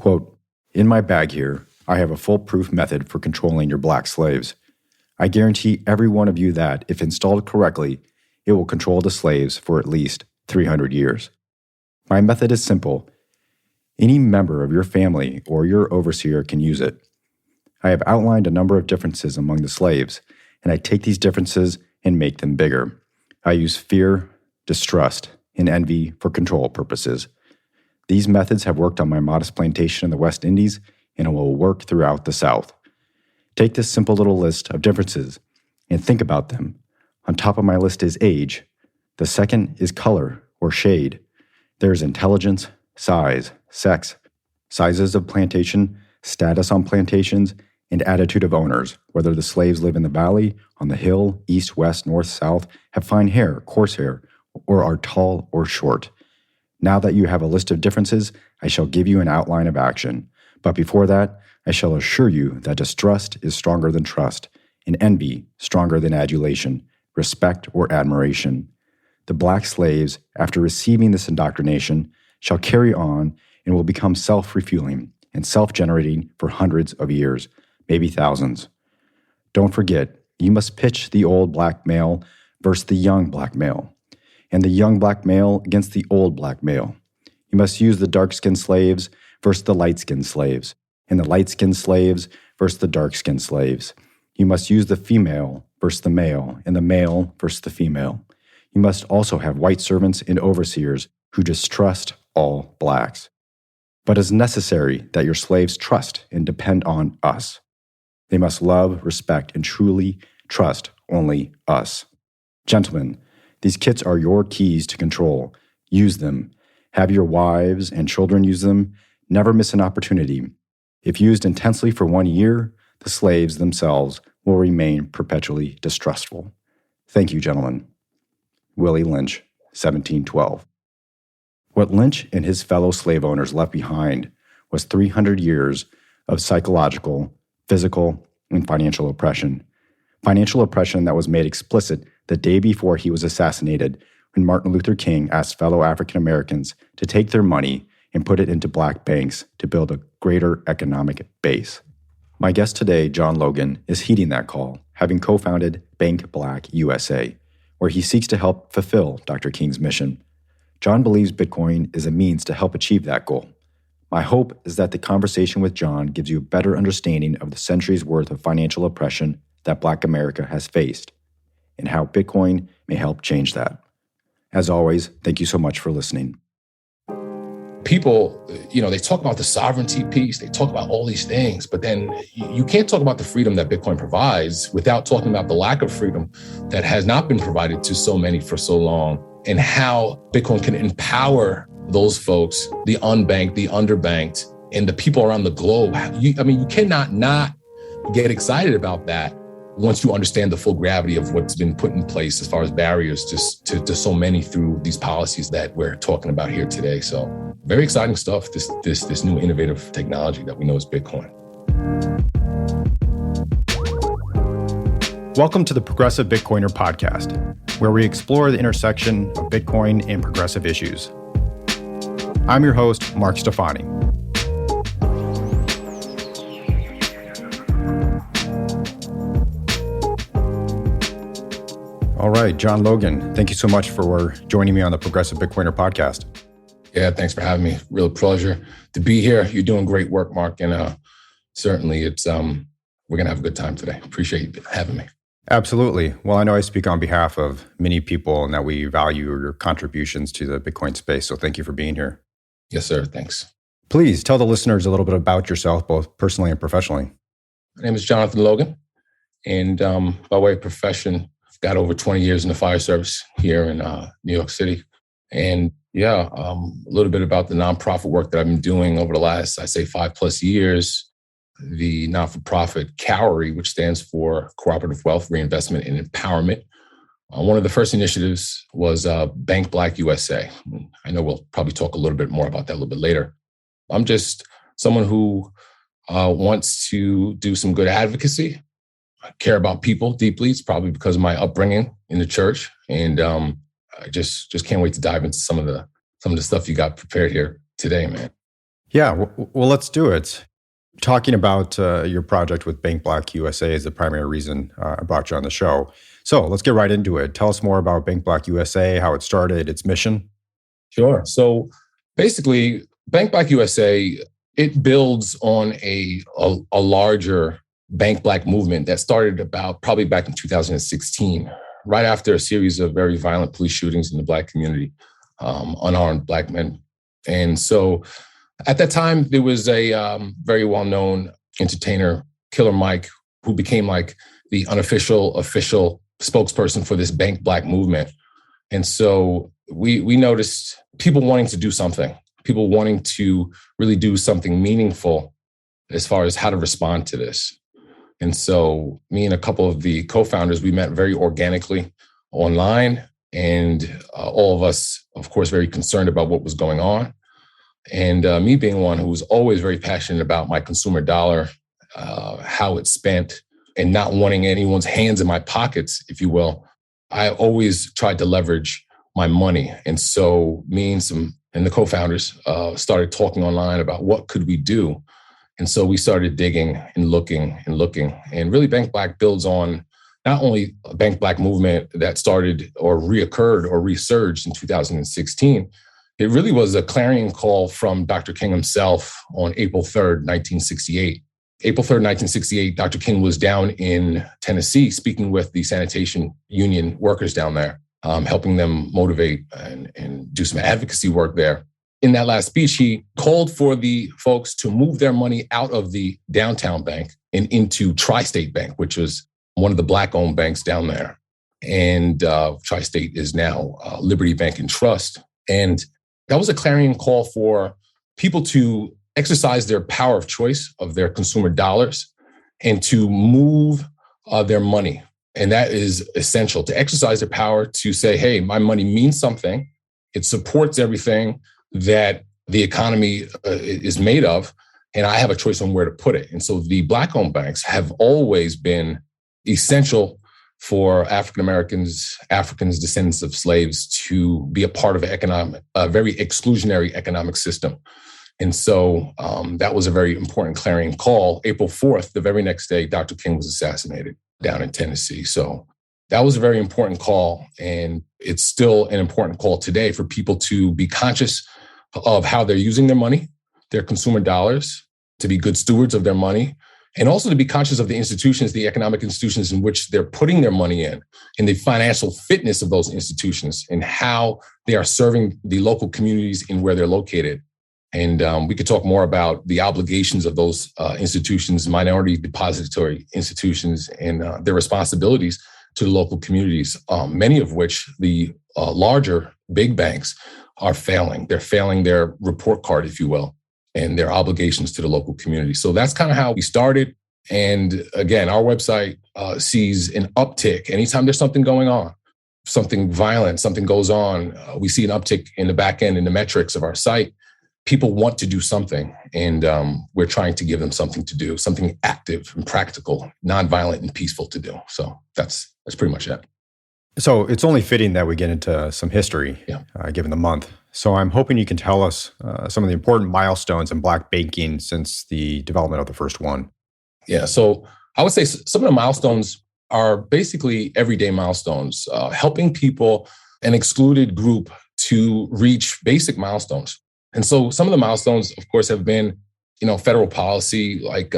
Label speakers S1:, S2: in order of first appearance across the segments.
S1: Quote, "In my bag here, I have a foolproof method for controlling your black slaves. I guarantee every one of you that, if installed correctly, it will control the slaves for at least 300 years. My method is simple. Any member of your family or your overseer can use it. I have outlined a number of differences among the slaves, and I take these differences and make them bigger. I use fear, distrust, and envy for control purposes. These methods have worked on my modest plantation in the West Indies and will work throughout the South. Take this simple little list of differences and think about them. On top of my list is age. The second is color or shade. There's intelligence, size, sex, sizes of plantation, status on plantations, and attitude of owners, whether the slaves live in the valley, on the hill, east, west, north, south, have fine hair, coarse hair, or are tall or short. Now that you have a list of differences, I shall give you an outline of action. But before that, I shall assure you that distrust is stronger than trust, and envy stronger than adulation, respect or admiration. The black slaves, after receiving this indoctrination, shall carry on and will become self-refueling and self-generating for hundreds of years, maybe thousands. Don't forget, you must pitch the old black male versus the young black male, and the young black male against the old black male. You must use the dark-skinned slaves versus the light-skinned slaves, and the light-skinned slaves versus the dark-skinned slaves. You must use the female versus the male, and the male versus the female. You must also have white servants and overseers who distrust all blacks. But it's necessary that your slaves trust and depend on us. They must love, respect, and truly trust only us. Gentlemen, these kits are your keys to control. Use them. Have your wives and children use them. Never miss an opportunity. If used intensely for 1 year, the slaves themselves will remain perpetually distrustful. Thank you, gentlemen." Willie Lynch, 1712. What Lynch and his fellow slave owners left behind was 300 years of psychological, physical, and financial oppression. Financial oppression that was made explicit the day before he was assassinated when Martin Luther King asked fellow African Americans to take their money and put it into black banks to build a greater economic base. My guest today, Jon Logan, is heeding that call, having co-founded Bank Black USA, where he seeks to help fulfill Dr. King's mission. Jon believes Bitcoin is a means to help achieve that goal. My hope is that the conversation with Jon gives you a better understanding of the centuries' worth of financial oppression that Black America has faced, and how Bitcoin may help change that. As always, thank you so much for listening.
S2: People, they talk about the sovereignty piece, they talk about all these things, but then you can't talk about the freedom that Bitcoin provides without talking about the lack of freedom that has not been provided to so many for so long, and how Bitcoin can empower those folks, the unbanked, the underbanked, and the people around the globe. You cannot not get excited about that once you understand the full gravity of what's been put in place as far as barriers to so many through these policies that we're talking about here today. So very exciting stuff, this new innovative technology that we know is Bitcoin.
S1: Welcome to the Progressive Bitcoiner podcast, where we explore the intersection of Bitcoin and progressive issues. I'm your host, Mark Stefani. All right, Jon Logan, thank you so much for joining me on the Progressive Bitcoiner podcast.
S2: Yeah, thanks for having me. Real pleasure to be here. You're doing great work, Mark, and certainly it's we're gonna have a good time today. Appreciate you having me.
S1: Absolutely. Well, I know I speak on behalf of many people and that we value your contributions to the Bitcoin space. So thank you for being here.
S2: Yes, sir. Thanks.
S1: Please tell the listeners a little bit about yourself, both personally and professionally.
S2: My name is Jonathan Logan, and by way of profession, I've got over 20 years in the fire service here in New York City. And a little bit about the nonprofit work that I've been doing over the last, I say, 5+ years. The not-for-profit COWRE, which stands for Cooperative Wealth Reinvestment and Empowerment. One of the first initiatives was Bank Black USA. I know we'll probably talk a little bit more about that a little bit later. I'm just someone who wants to do some good advocacy. I care about people deeply. It's probably because of my upbringing in the church, and I just can't wait to dive into some of the stuff you got prepared here today, man.
S1: Yeah, well, let's do it. Talking about your project with Bank Black USA is the primary reason I brought you on the show. So let's get right into it. Tell us more about Bank Black USA, how it started, its mission.
S2: Sure. So basically, Bank Black USA, it builds on a larger Bank Black movement that started about probably back in 2016, right after a series of very violent police shootings in the Black community, unarmed Black men. And so at that time, there was a very well-known entertainer, Killer Mike, who became like the unofficial, official spokesperson for this Bank Black movement. And so we noticed people wanting to do something, people wanting to really do something meaningful as far as how to respond to this. And so me and a couple of the co-founders, we met very organically online, and all of us, of course, very concerned about what was going on. And me being one who was always very passionate about my consumer dollar, how it's spent, and not wanting anyone's hands in my pockets, if you will, I always tried to leverage my money. And so me and the co-founders started talking online about what could we do. And so we started digging and looking. And really Bank Black builds on not only a Bank Black movement that started or reoccurred or resurged in 2016, it really was a clarion call from Dr. King himself on April 3rd, 1968. April 3rd, 1968, Dr. King was down in Tennessee speaking with the sanitation union workers down there, helping them motivate and do some advocacy work there. In that last speech, he called for the folks to move their money out of the downtown bank and into Tri-State Bank, which was one of the Black-owned banks down there. And Tri-State is now Liberty Bank and Trust. And that was a clarion call for people to exercise their power of choice of their consumer dollars and to move their money. And that is essential, to exercise their power to say, hey, my money means something. It supports everything that the economy is made of, and I have a choice on where to put it. And so the Black-owned banks have always been essential for African Americans, Africans, descendants of slaves, to be a part of a very exclusionary economic system. And so that was a very important clarion call. April 4th, the very next day, Dr. King was assassinated down in Tennessee. So that was a very important call. And it's still an important call today for people to be conscious of how they're using their money, their consumer dollars, to be good stewards of their money, and also to be conscious of the institutions, the economic institutions in which they're putting their money in, and the financial fitness of those institutions, and how they are serving the local communities in where they're located. And we could talk more about the obligations of those institutions, minority depository institutions, and their responsibilities to the local communities, many of which the larger big banks are failing. They're failing their report card, if you will, and their obligations to the local community. So that's kind of how we started. And again, our website sees an uptick. Anytime there's something going on, something violent, something goes on, we see an uptick in the back end in the metrics of our site. People want to do something, and we're trying to give them something to do, something active and practical, nonviolent and peaceful to do. So that's pretty much it.
S1: So it's only fitting that we get into some history, given the month. So I'm hoping you can tell us some of the important milestones in Black banking since the development of the first one.
S2: Yeah, so I would say some of the milestones are basically everyday milestones, helping people, an excluded group, to reach basic milestones. And so some of the milestones, of course, have been, federal policy, like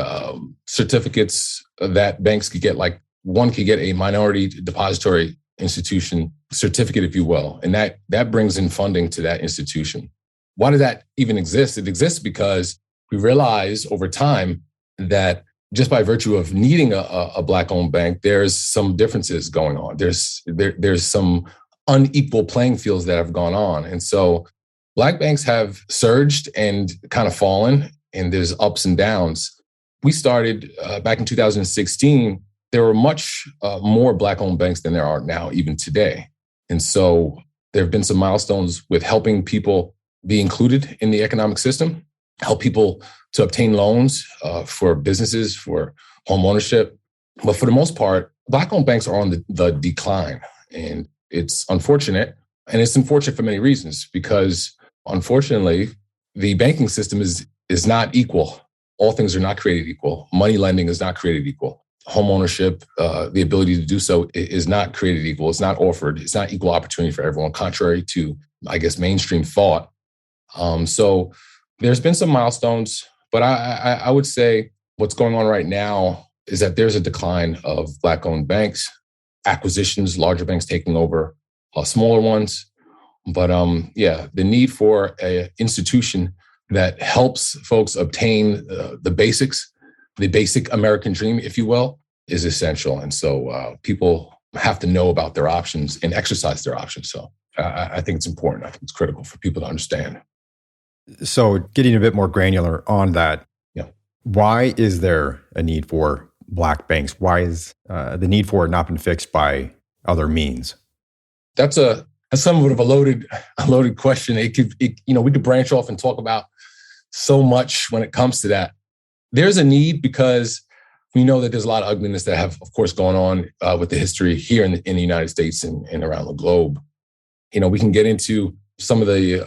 S2: certificates that banks could get, like one could get a minority depository institution certificate, if you will, and that brings in funding to that institution. Why does that even exist? It exists because we realize over time that just by virtue of needing a Black-owned bank, there's some differences going on. There's some unequal playing fields that have gone on. And so Black banks have surged and kind of fallen, and there's ups and downs. We started back in 2016. There were much more Black-owned banks than there are now, even today. And so there have been some milestones with helping people be included in the economic system, help people to obtain loans for businesses, for home ownership. But for the most part, Black-owned banks are on the decline. And it's unfortunate. And it's unfortunate for many reasons, because unfortunately, the banking system is is not equal. All things are not created equal. Money lending is not created equal. Home ownership, the ability to do so is not created equal. It's not offered. It's not equal opportunity for everyone, contrary to, I guess, mainstream thought. So there's been some milestones, but I would say what's going on right now is that there's a decline of Black-owned banks, acquisitions, larger banks taking over smaller ones. But the need for an institution that helps folks obtain the basics, the basic American dream, if you will, is essential. And so people have to know about their options and exercise their options. So I think it's important. I think it's critical for people to understand.
S1: So getting a bit more granular on that,
S2: Yeah.
S1: Why is there a need for Black banks? Why is the need for it not been fixed by other means?
S2: That's somewhat of a loaded question. We could branch off and talk about so much when it comes to that. There's a need because we know that there's a lot of ugliness that have, of course, gone on with the history here in the United States and around the globe. We can get into some of the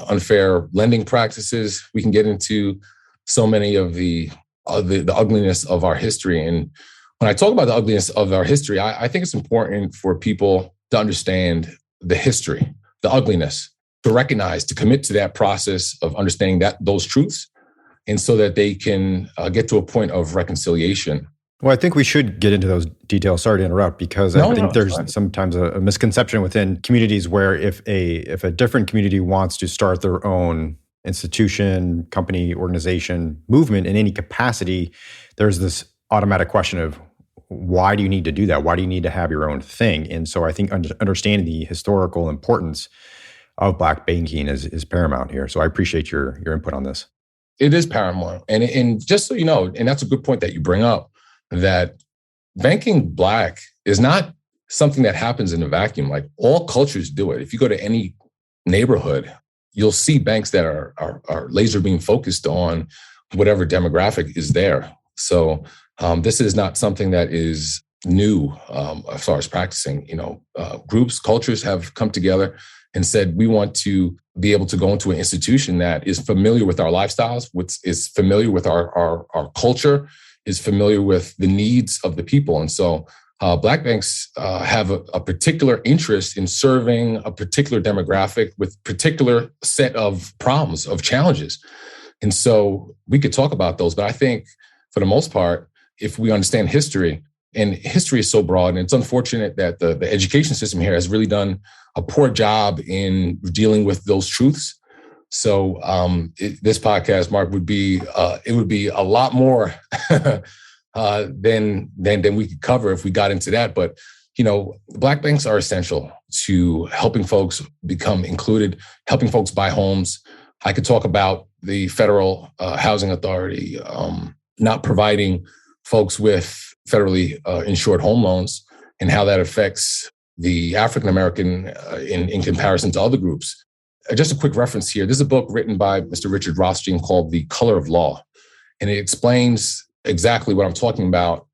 S2: unfair lending practices. We can get into so many of the ugliness of our history. And when I talk about the ugliness of our history, I think it's important for people to understand the history, the ugliness, to recognize, to commit to that process of understanding those truths, and so that they can get to a point of reconciliation.
S1: Well, I think we should get into those details. Sorry to interrupt, because I think there's sometimes a misconception within communities where if a different community wants to start their own institution, company, organization, movement in any capacity, there's this automatic question of, why do you need to do that? Why do you need to have your own thing? And so I think understanding the historical importance of Black banking is paramount here. So I appreciate your input on this.
S2: It is paramount. And just so you know, and that's a good point that you bring up, that banking Black is not something that happens in a vacuum. Like, all cultures do it. If you go to any neighborhood, you'll see banks that are laser beam focused on whatever demographic is there. So this is not something that is new as far as practicing. Groups, cultures have come together and said, we want to be able to go into an institution that is familiar with our lifestyles, which is familiar with our culture, is familiar with the needs of the people. And so Black banks have a particular interest in serving a particular demographic with particular set of problems, of challenges. And so we could talk about those, but I think for the most part, if we understand history, and history is so broad, and it's unfortunate that the education system here has really done a poor job in dealing with those truths. So this podcast, Mark, would be a lot more than we could cover if we got into that. But Black banks are essential to helping folks become included, helping folks buy homes. I could talk about the Federal Housing Authority not providing folks with federally insured home loans and how that affects the African American in comparison to other groups. Just a quick reference here. This is a book written by Mr. Richard Rothstein called The Color of Law. And it explains exactly what I'm talking about,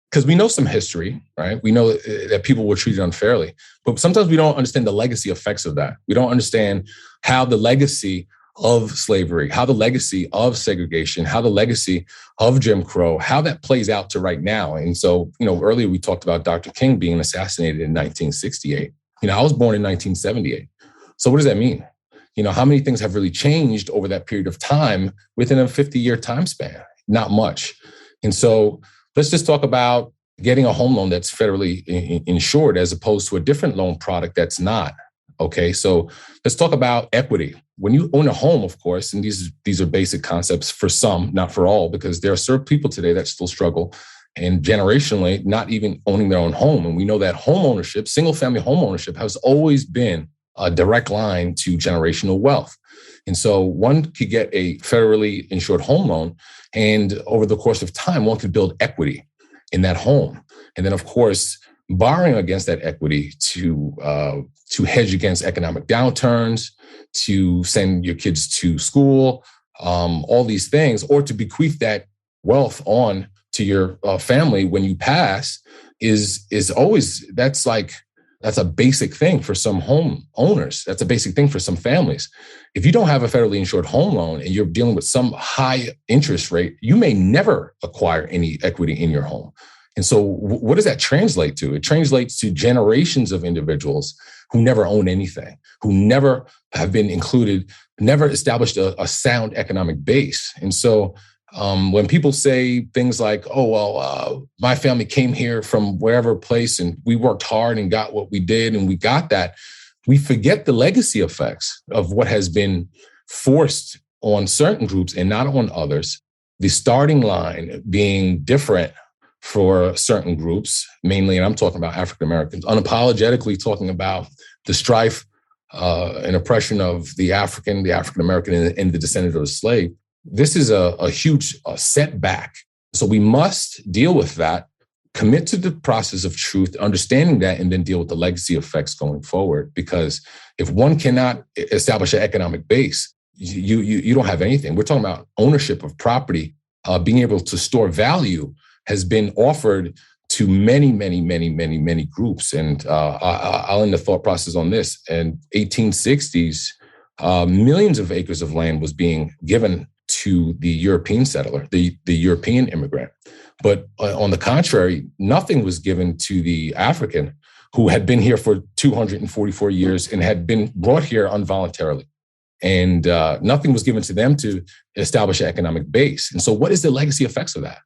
S2: because we know some history, right? We know that people were treated unfairly, but sometimes we don't understand the legacy effects of that. We don't understand how the legacy of slavery, how the legacy of segregation, how the legacy of Jim Crow, how that plays out to right now. And so, earlier we talked about Dr. King being assassinated in 1968. I was born in 1978. So what does that mean? How many things have really changed over that period of time within a 50-year time span? Not much. And so let's just talk about getting a home loan that's federally insured as opposed to a different loan product that's not. Okay, so let's talk about equity. When you own a home, of course, and these are basic concepts for some, not for all, because there are certain people today that still struggle and generationally not even owning their own home. And we know that home ownership, single-family home ownership, has always been a direct line to generational wealth. And so one could get a federally insured home loan, and over the course of time, one could build equity in that home. And then, of course, borrowing against that equity to hedge against economic downturns, to send your kids to school, all these things, or to bequeath that wealth on to your family when you pass is always, that's like That's a basic thing for some home owners. That's a basic thing for some families. If you don't have a federally insured home loan and you're dealing with some high interest rate, you may never acquire any equity in your home. And so what does that translate to? It translates to generations of individuals who never own anything, who never have been included, never established a sound economic base. And so when people say things like, oh, well, my family came here from wherever place and we worked hard and got what we did and we got that, we forget the legacy effects of what has been forced on certain groups and not on others. The starting line being different for certain groups, mainly, and I'm talking about African Americans, unapologetically talking about the strife and oppression of the African American, and the descendant of the slave. This is a huge setback. So we must deal with that, commit to the process of truth, understanding that, and then deal with the legacy effects going forward. Because if one cannot establish an economic base, you don't have anything. We're talking about ownership of property, being able to store value has been offered to many, many, many, many, many groups. And I'll end the thought process on this. In 1860s, millions of acres of land was being given to the European settler, the European immigrant. But on the contrary, nothing was given to the African who had been here for 244 years and had been brought here involuntarily. And nothing was given to them to establish an economic base. And so what is the legacy effects of that?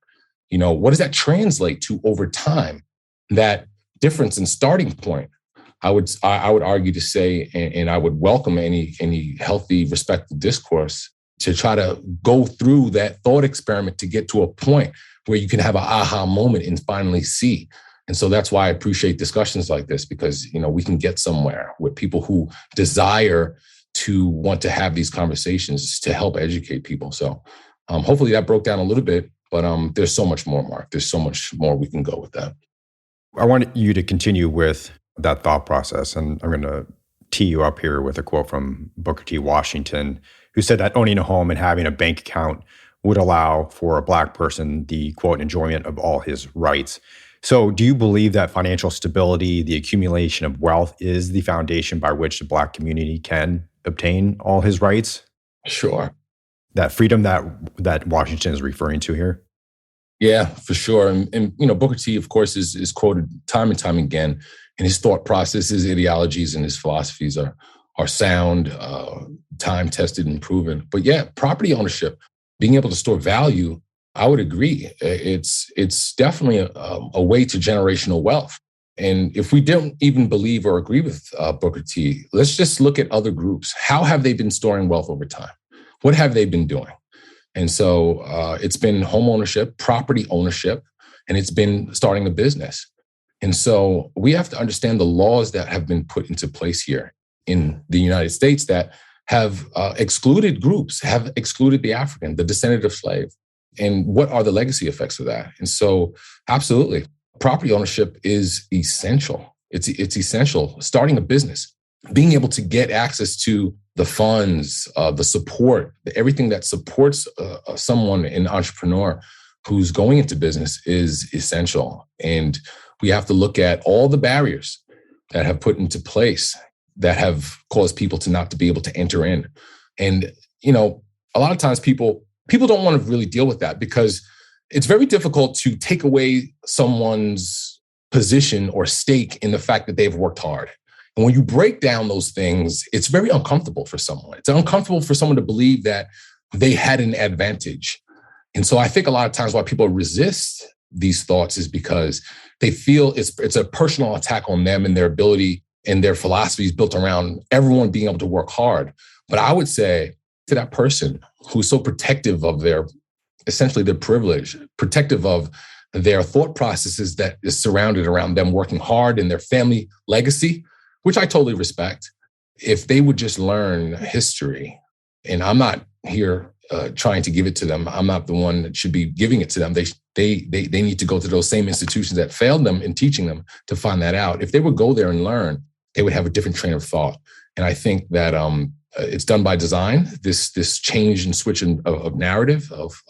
S2: You know, what does that translate to over time? That difference in starting point, I would argue to say, and I would welcome any healthy, respectful discourse to try to go through that thought experiment to get to a point where you can have an aha moment and finally see. And so that's why I appreciate discussions like this, because, you know, we can get somewhere with people who desire to want to have these conversations to help educate people. So hopefully that broke down a little bit. But there's so much more, Mark. There's so much more we can go with that.
S1: I want you to continue with that thought process. And I'm going to tee you up here with a quote from Booker T. Washington, who said that owning a home and having a bank account would allow for a Black person the, quote, enjoyment of all his rights. So do you believe that financial stability, the accumulation of wealth, is the foundation by which the Black community can obtain all his rights?
S2: Sure.
S1: That freedom that Washington is referring to here?
S2: Yeah, for sure. And you know, Booker T, of course, is quoted time and time again, and his thought process, his ideologies, and his philosophies are sound, time-tested and proven. But yeah, property ownership, being able to store value, I would agree. It's definitely a way to generational wealth. And if we don't even believe or agree with Booker T, let's just look at other groups. How have they been storing wealth over time? What have they been doing? And so it's been home ownership, property ownership, and it's been starting a business. And so we have to understand the laws that have been put into place here in the United States that have excluded groups, have excluded the African, the descendant of slave. And what are the legacy effects of that? And so absolutely, property ownership is essential. It's essential. Starting a business, being able to get access to the funds, the support, everything that supports someone, an entrepreneur who's going into business is essential. And we have to look at all the barriers that have put into place that have caused people to be able to enter in. And, you know, a lot of times people don't want to really deal with that because it's very difficult to take away someone's position or stake in the fact that they've worked hard. And when you break down those things, it's very uncomfortable for someone. It's uncomfortable for someone to believe that they had an advantage. And so I think a lot of times why people resist these thoughts is because they feel it's a personal attack on them and their ability and their philosophies built around everyone being able to work hard. But I would say to that person who's so protective of essentially their privilege, protective of their thought processes that is surrounded around them working hard and their family legacy, which I totally respect, if they would just learn history, and I'm not here trying to give it to them. I'm not the one that should be giving it to them. They need to go to those same institutions that failed them in teaching them to find that out. If they would go there and learn, they would have a different train of thought. And I think that it's done by design. This change and switch of narrative of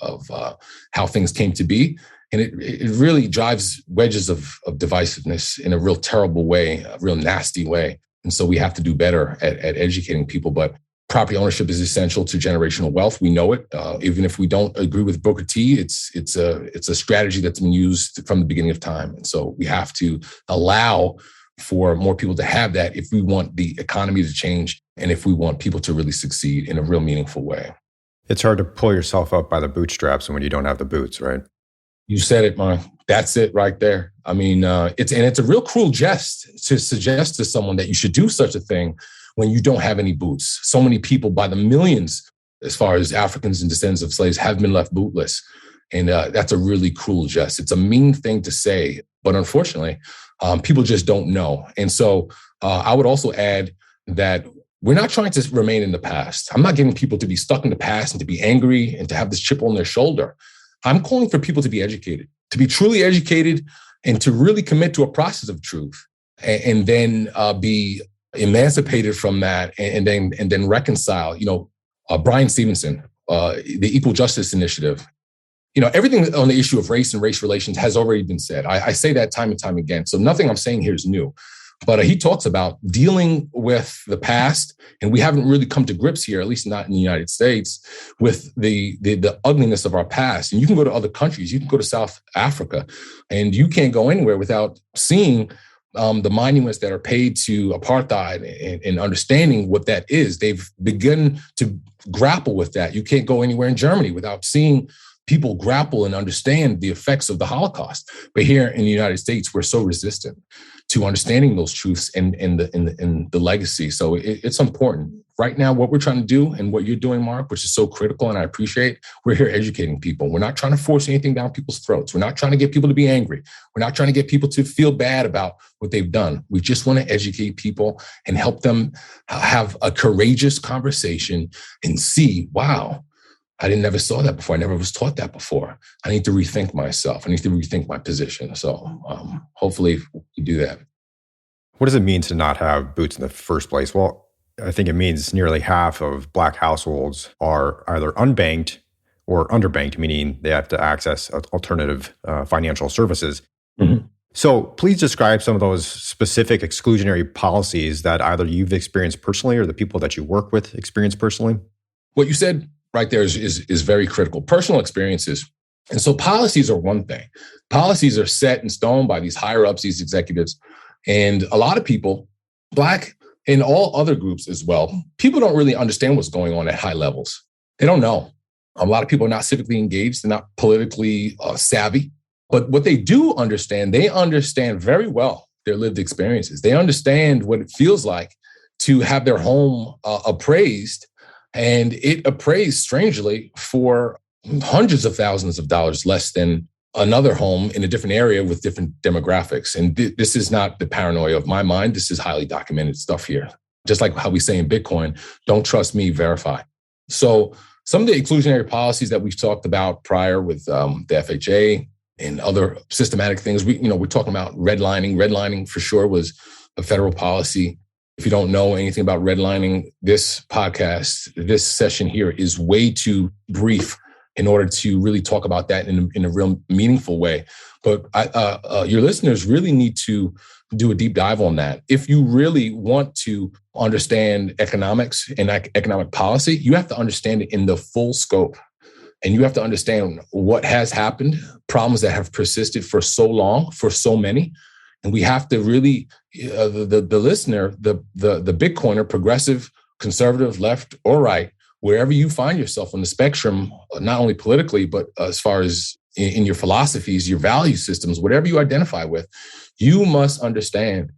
S2: how things came to be, and it really drives wedges of divisiveness in a real terrible way, a real nasty way. And so we have to do better at educating people. But property ownership is essential to generational wealth. We know it. Even if we don't agree with Booker T, it's a strategy that's been used from the beginning of time. And so we have to allow for more people to have that if we want the economy to change and if we want people to really succeed in a real meaningful way.
S1: It's hard to pull yourself up by the bootstraps when you don't have the boots, right?
S2: You said it, man. That's it right there. I mean, it's a real cruel jest to suggest to someone that you should do such a thing when you don't have any boots. So many people, by the millions, as far as Africans and descendants of slaves, have been left bootless. And that's a really cruel jest. It's a mean thing to say, but unfortunately, people just don't know. And so I would also add that we're not trying to remain in the past. I'm not getting people to be stuck in the past and to be angry and to have this chip on their shoulder. I'm calling for people to be educated, to be truly educated and to really commit to a process of truth and then be emancipated from that and then reconcile. Brian Stevenson, the Equal Justice Initiative, everything on the issue of race and race relations has already been said. I say that time and time again. So nothing I'm saying here is new. But he talks about dealing with the past, and we haven't really come to grips here, at least not in the United States, with the ugliness of our past. And you can go to other countries. You can go to South Africa, and you can't go anywhere without seeing the monuments that are paid to apartheid and understanding what that is. They've begun to grapple with that. You can't go anywhere in Germany without seeing people grapple and understand the effects of the Holocaust. But here in the United States, we're so resistant to understanding those truths and the legacy. So it's important. Right now, what we're trying to do and what you're doing, Mark, which is so critical and I appreciate, we're here educating people. We're not trying to force anything down people's throats. We're not trying to get people to be angry. We're not trying to get people to feel bad about what they've done. We just want to educate people and help them have a courageous conversation and see, wow, I never saw that before. I never was taught that before. I need to rethink myself. I need to rethink my position. So hopefully we do that.
S1: What does it mean to not have boots in the first place? Well, I think it means nearly half of Black households are either unbanked or underbanked, meaning they have to access alternative financial services. Mm-hmm. So please describe some of those specific exclusionary policies that either you've experienced personally or the people that you work with experience personally.
S2: What you said right there is very critical. Personal experiences. And so policies are one thing. Policies are set in stone by these higher ups, these executives. And a lot of people, Black and all other groups as well, people don't really understand what's going on at high levels. They don't know. A lot of people are not civically engaged. They're not politically savvy. But what they do understand, they understand very well their lived experiences. They understand what it feels like to have their home appraised. And it appraised, strangely, for hundreds of thousands of dollars less than another home in a different area with different demographics. And this is not the paranoia of my mind. This is highly documented stuff here. Just like how we say in Bitcoin, don't trust me, verify. So some of the exclusionary policies that we've talked about prior with the FHA and other systematic things, we're talking about redlining. Redlining for sure was a federal policy. If you don't know anything about redlining, this podcast, this session here is way too brief in order to really talk about that in a real meaningful way. But your listeners really need to do a deep dive on that. If you really want to understand economics and economic policy, you have to understand it in the full scope. And you have to understand what has happened, problems that have persisted for so long, for so many. And we have to really, the listener, the Bitcoiner, progressive, conservative, left or right, wherever you find yourself on the spectrum, not only politically, but as far as in your philosophies, your value systems, whatever you identify with, you must understand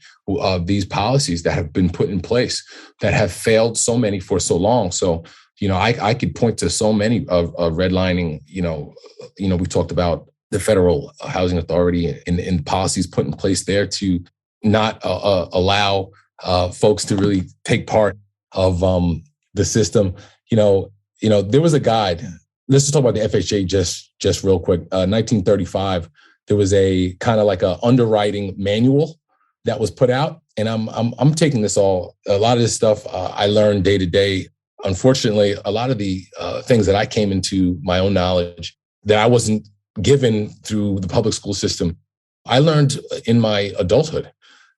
S2: these policies that have been put in place that have failed so many for so long. So, I could point to so many of redlining, we talked about the Federal Housing Authority and policies put in place there to not allow folks to really take part of the system. There was a guide. Let's just talk about the FHA just real quick. 1935, there was a kind of like a underwriting manual that was put out, and I'm taking this a lot of this stuff I learned day to day unfortunately, a lot of the things that I came into my own knowledge that I wasn't given through the public school system, I learned in my adulthood.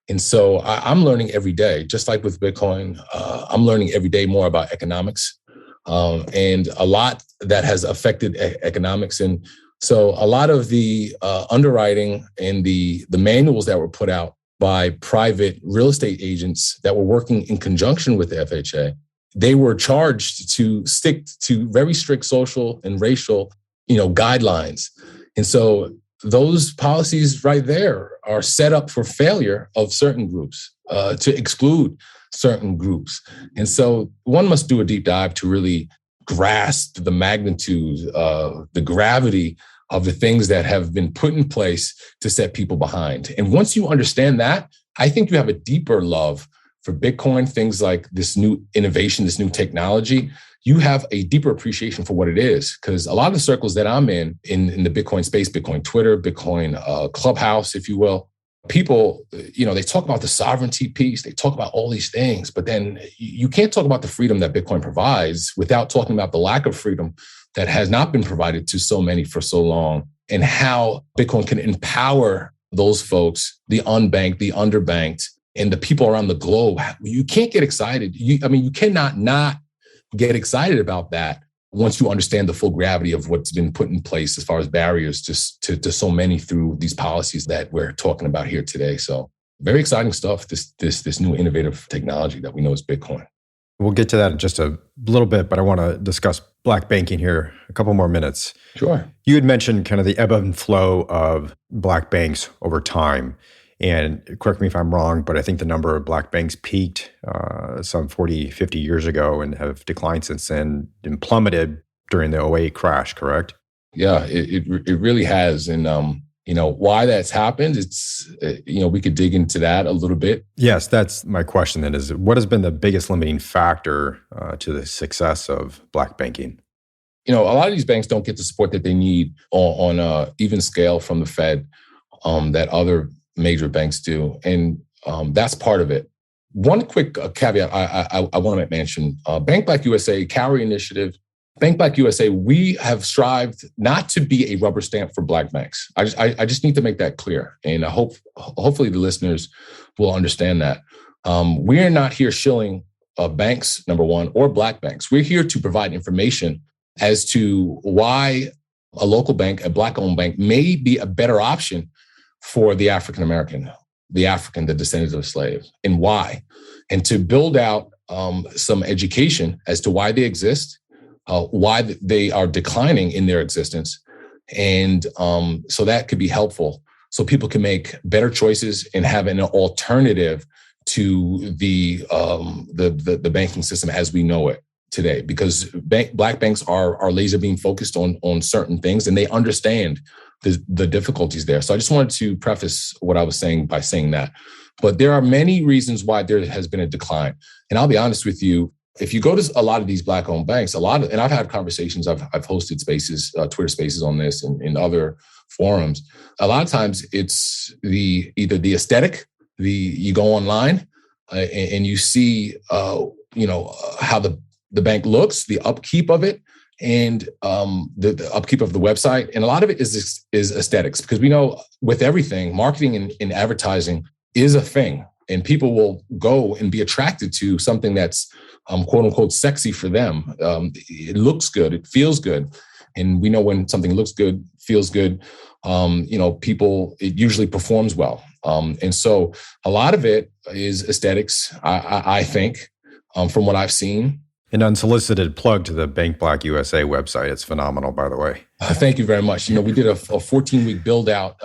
S2: And so I'm learning every day, just like with Bitcoin. I'm learning every day more about economics, and a lot that has affected economics. And so a lot of the underwriting and the manuals that were put out by private real estate agents that were working in conjunction with the FHA, they were charged to stick to very strict social and racial, guidelines. And so those policies right there are set up for failure of certain groups, to exclude certain groups. And so one must do a deep dive to really grasp the magnitude, the gravity of the things that have been put in place to set people behind. And once you understand that, I think you have a deeper love for Bitcoin, things like this new innovation, this new technology. You have a deeper appreciation for what it is. Because a lot of the circles that I'm in the Bitcoin space, Bitcoin Twitter, Bitcoin Clubhouse, if you will, people, they talk about the sovereignty piece. They talk about all these things, but then you can't talk about the freedom that Bitcoin provides without talking about the lack of freedom that has not been provided to so many for so long, and how Bitcoin can empower those folks, the unbanked, the underbanked, and the people around the globe. You can't get excited. You cannot not get excited about that once you understand the full gravity of what's been put in place as far as barriers to so many through these policies that we're talking about here today. So very exciting stuff, this new innovative technology that we know is Bitcoin.
S1: We'll get to that in just a little bit, but I want to discuss black banking here a couple more minutes.
S2: Sure.
S1: You had mentioned kind of the ebb and flow of black banks over time. And correct me if I'm wrong, but I think the number of black banks peaked some 40, 50 years ago and have declined since then and plummeted during the '08 crash, correct?
S2: Yeah, it really has. And, why that's happened, it's, we could dig into that a little bit.
S1: Yes, that's my question then, is what has been the biggest limiting factor to the success of black banking?
S2: A lot of these banks don't get the support that they need on an even scale from the Fed that other major banks do. And that's part of it. One quick caveat I want to mention, Bank Black USA, Cowrie Initiative, Bank Black USA, we have strived not to be a rubber stamp for black banks. I just need to make that clear. And I hopefully the listeners will understand that. We're not here shilling banks, number one, or black banks. We're here to provide information as to why a local bank, a black-owned bank, may be a better option for the African-American, the descendants of slaves, and why. And to build out some education as to why they exist, why they are declining in their existence. And so that could be helpful so people can make better choices and have an alternative to the banking system as we know it today. Because black banks are laser beam focused on certain things, and they understand the difficulties there. So I just wanted to preface what I was saying by saying that. But there are many reasons why there has been a decline. And I'll be honest with you, if you go to a lot of these black-owned banks, and I've had conversations, I've hosted spaces, Twitter spaces on this and in other forums. A lot of times it's either the aesthetic, you go online and you see, how the bank looks, the upkeep of it, and the upkeep of the website. And a lot of it is aesthetics, because we know with everything, marketing and advertising is a thing. And people will go and be attracted to something that's quote unquote sexy for them. It looks good. It feels good. And we know when something looks good, feels good, it usually performs well. And so a lot of it is aesthetics, I think, from what I've seen.
S1: An unsolicited plug to the Bank Black USA website. It's phenomenal, by the way.
S2: Thank you very much. We did a 14-week build out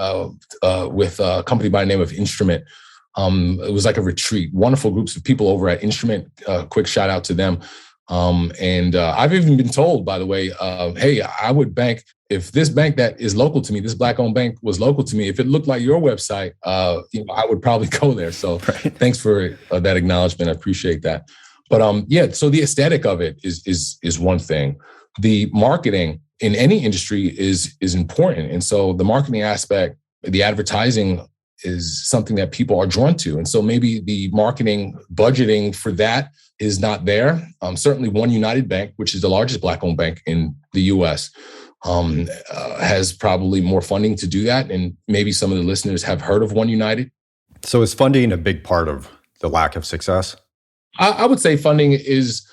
S2: with a company by the name of Instrument. It was like a retreat. Wonderful groups of people over at Instrument. Quick shout out to them. And I've even been told, by the way, hey, I would bank if this bank that is local to me, this black-owned bank was local to me. If it looked like your website, I would probably go there. So Thanks for that acknowledgement. I appreciate that. But so the aesthetic of it is one thing. The marketing in any industry is important. And so the marketing aspect, the advertising is something that people are drawn to. And so maybe the marketing budgeting for that is not there. Certainly One United Bank, which is the largest Black-owned bank in the U.S., has probably more funding to do that. And maybe some of the listeners have heard of One United.
S1: So is funding a big part of the lack of success?
S2: I would say funding is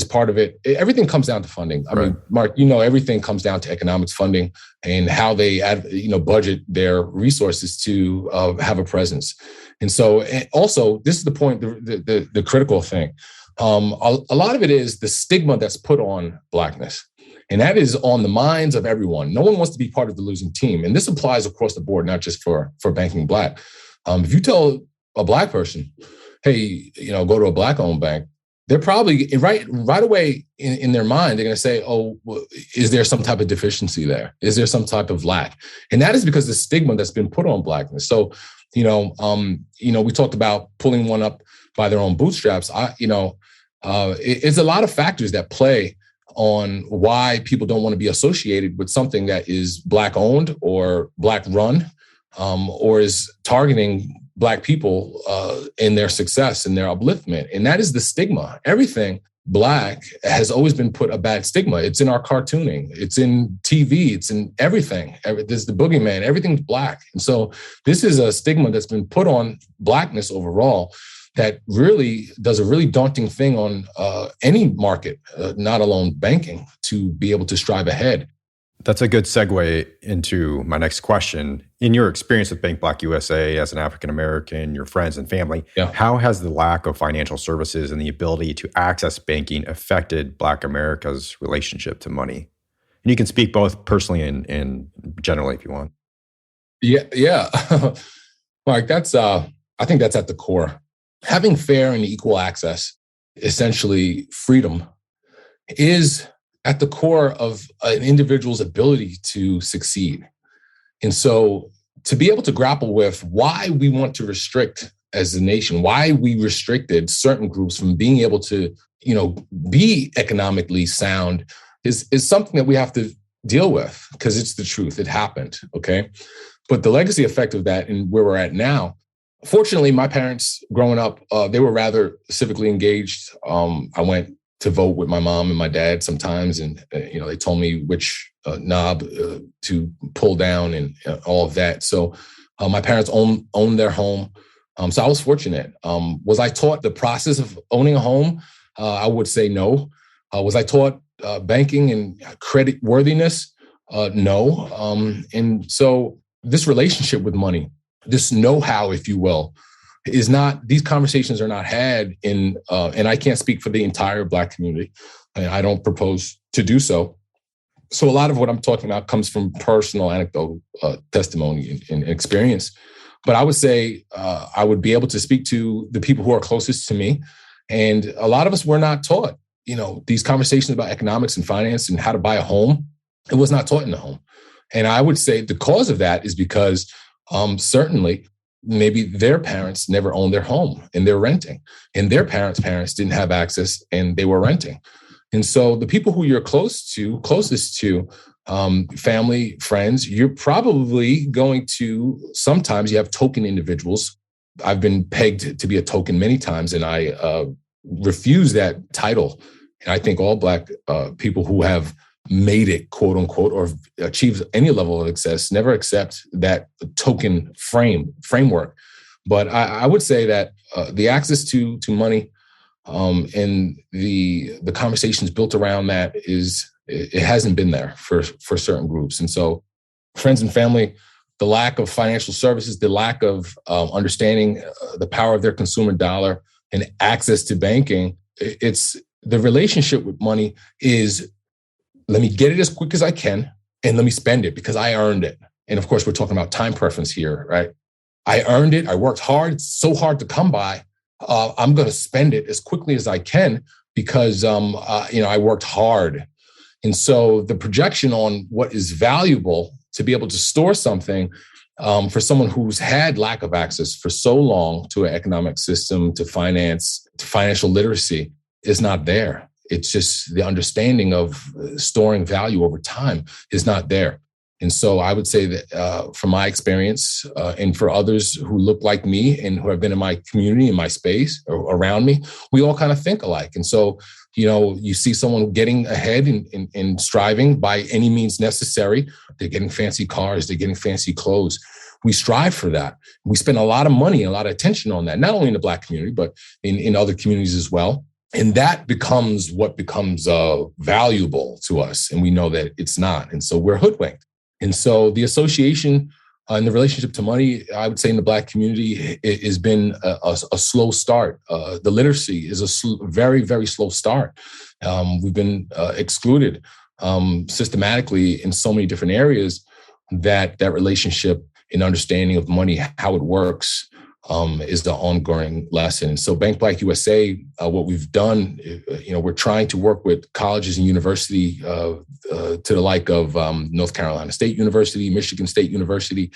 S2: part of it. Everything comes down to funding. I mean, Mark, everything comes down to economics funding and how they budget their resources to have a presence. And so also, this is the point, the critical thing. A lot of it is the stigma that's put on Blackness. And that is on the minds of everyone. No one wants to be part of the losing team. And this applies across the board, not just for banking Black. If you tell a Black person, hey, go to a Black-owned bank, they're probably right away in their mind, they're going to say, oh, well, is there some type of deficiency there? Is there some type of lack? And that is because the stigma that's been put on Blackness. So, we talked about pulling one up by their own bootstraps. It's a lot of factors that play on why people don't want to be associated with something that is Black-owned or Black-run, or is targeting Black people in their success and their upliftment. And that is the stigma. Everything Black has always been put a bad stigma. It's in our cartooning. It's in TV. It's in everything. There's the boogeyman. Everything's Black. And so this is a stigma that's been put on Blackness overall that really does a really daunting thing on any market, not alone banking, to be able to strive ahead.
S1: That's a good segue into my next question. In your experience with Bank Black USA as an African-American, your friends and family, how has the lack of financial services and the ability to access banking affected Black America's relationship to money? And you can speak both personally and generally if you want.
S2: Yeah. Mark, I think that's at the core. Having fair and equal access, essentially freedom, is at the core of an individual's ability to succeed. And so to be able to grapple with why we want to restrict as a nation, why we restricted certain groups from being able to, be economically sound is something that we have to deal with because it's the truth. It happened, okay? But the legacy effect of that and where we're at now, fortunately, my parents growing up, they were rather civically engaged. I went to vote with my mom and my dad sometimes. And, they told me which knob to pull down and all of that. So my parents owned their home. So I was fortunate. Was I taught the process of owning a home? I would say no. Was I taught banking and credit worthiness? No. And so this relationship with money, this know-how, if you will, is not, these conversations are not had in, and I can't speak for the entire Black community. I don't propose to do so. So a lot of what I'm talking about comes from personal anecdotal testimony and experience. But I would say I would be able to speak to the people who are closest to me. And a lot of us were not taught, these conversations about economics and finance and how to buy a home. It was not taught in the home. And I would say the cause of that is because certainly maybe their parents never owned their home and they're renting, and their parents' didn't have access and they were renting. And so the people who you're closest to, family, friends, you're probably going to, sometimes you have token individuals. I've been pegged to be a token many times, and I refuse that title. And I think all Black people who have made it, quote unquote, or achieved any level of success, never accept that token framework. But I would say that the access to money and the conversations built around that it hasn't been there for certain groups. And so friends and family, the lack of financial services, the lack of understanding the power of their consumer dollar and access to banking, it's the relationship with money is, let me get it as quick as I can, and let me spend it because I earned it. And of course, we're talking about time preference here, right? I earned it. I worked hard. It's so hard to come by. I'm going to spend it as quickly as I can because, I worked hard. And so the projection on what is valuable to be able to store something for someone who's had lack of access for so long to an economic system, to finance, to financial literacy is not there. It's just the understanding of storing value over time is not there. And so I would say that from my experience and for others who look like me and who have been in my community, in my space or around me, we all kind of think alike. And so, you see someone getting ahead and striving by any means necessary. They're getting fancy cars, they're getting fancy clothes. We strive for that. We spend a lot of money, a lot of attention on that, not only in the Black community, but in other communities as well. And that becomes what becomes valuable to us. And we know that it's not. And so we're hoodwinked. And so the association and the relationship to money, I would say in the Black community, it has been a slow start. The literacy is a very, very slow start. We've been excluded systematically in so many different areas that relationship and understanding of money, how it works, is the ongoing lesson. And so Bank Black USA, what we've done, we're trying to work with colleges and university to the like of North Carolina State University, Michigan State University,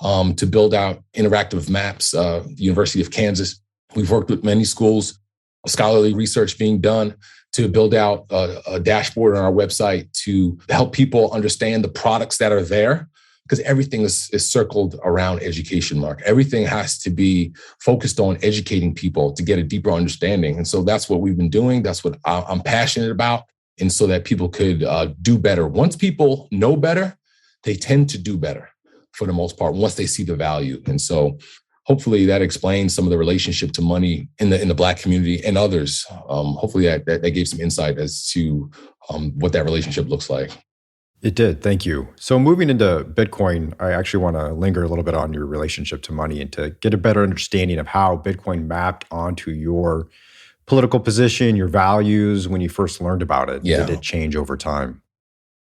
S2: to build out interactive maps, University of Kansas. We've worked with many schools, scholarly research being done to build out a dashboard on our website to help people understand the products that are there. Because everything is circled around education, Mark. Everything has to be focused on educating people to get a deeper understanding. And so that's what we've been doing. That's what I'm passionate about. And so that people could do better. Once people know better, they tend to do better for the most part, once they see the value. And so hopefully that explains some of the relationship to money in the Black community and others. Hopefully that gave some insight as to what that relationship looks like.
S1: It did. Thank you. So moving into Bitcoin, I actually want to linger a little bit on your relationship to money and to get a better understanding of how Bitcoin mapped onto your political position, your values when you first learned about it.
S2: Yeah.
S1: Did it change over time?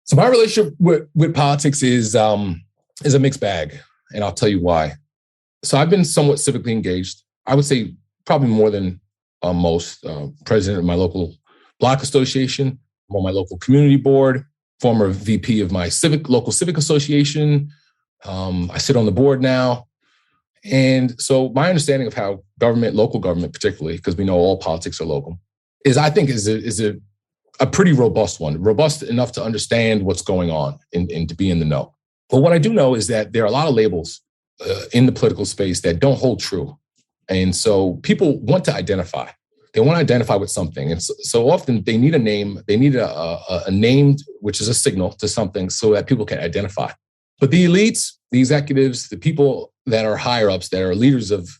S2: So my relationship with politics is a mixed bag, and I'll tell you why. So I've been somewhat civically engaged. I would say probably more than most. President of my local block association. I'm on my local community board. Former VP of my local civic association. I sit on the board now. And so my understanding of how government, local government particularly, because we know all politics are local, is I think is a pretty robust one, robust enough to understand what's going on and to be in the know. But what I do know is that there are a lot of labels in the political space that don't hold true. And so people want to identify. They want to identify with something. And so often they need a name. They need a name, which is a signal to something so that people can identify. But the elites, the executives, the people that are higher ups, that are leaders of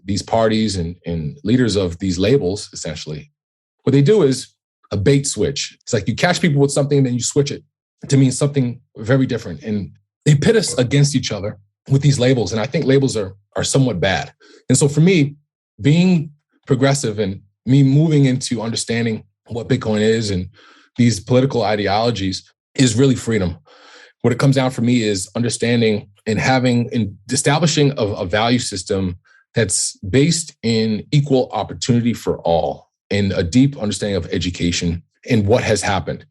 S2: these parties and leaders of these labels, essentially, what they do is a bait switch. It's like you catch people with something and then you switch it to mean something very different. And they pit us against each other with these labels. And I think labels are somewhat bad. And so for me, being progressive and me moving into understanding what Bitcoin is and these political ideologies is really freedom. What it comes down for me is understanding and establishing a value system that's based in equal opportunity for all and a deep understanding of education and what has happened.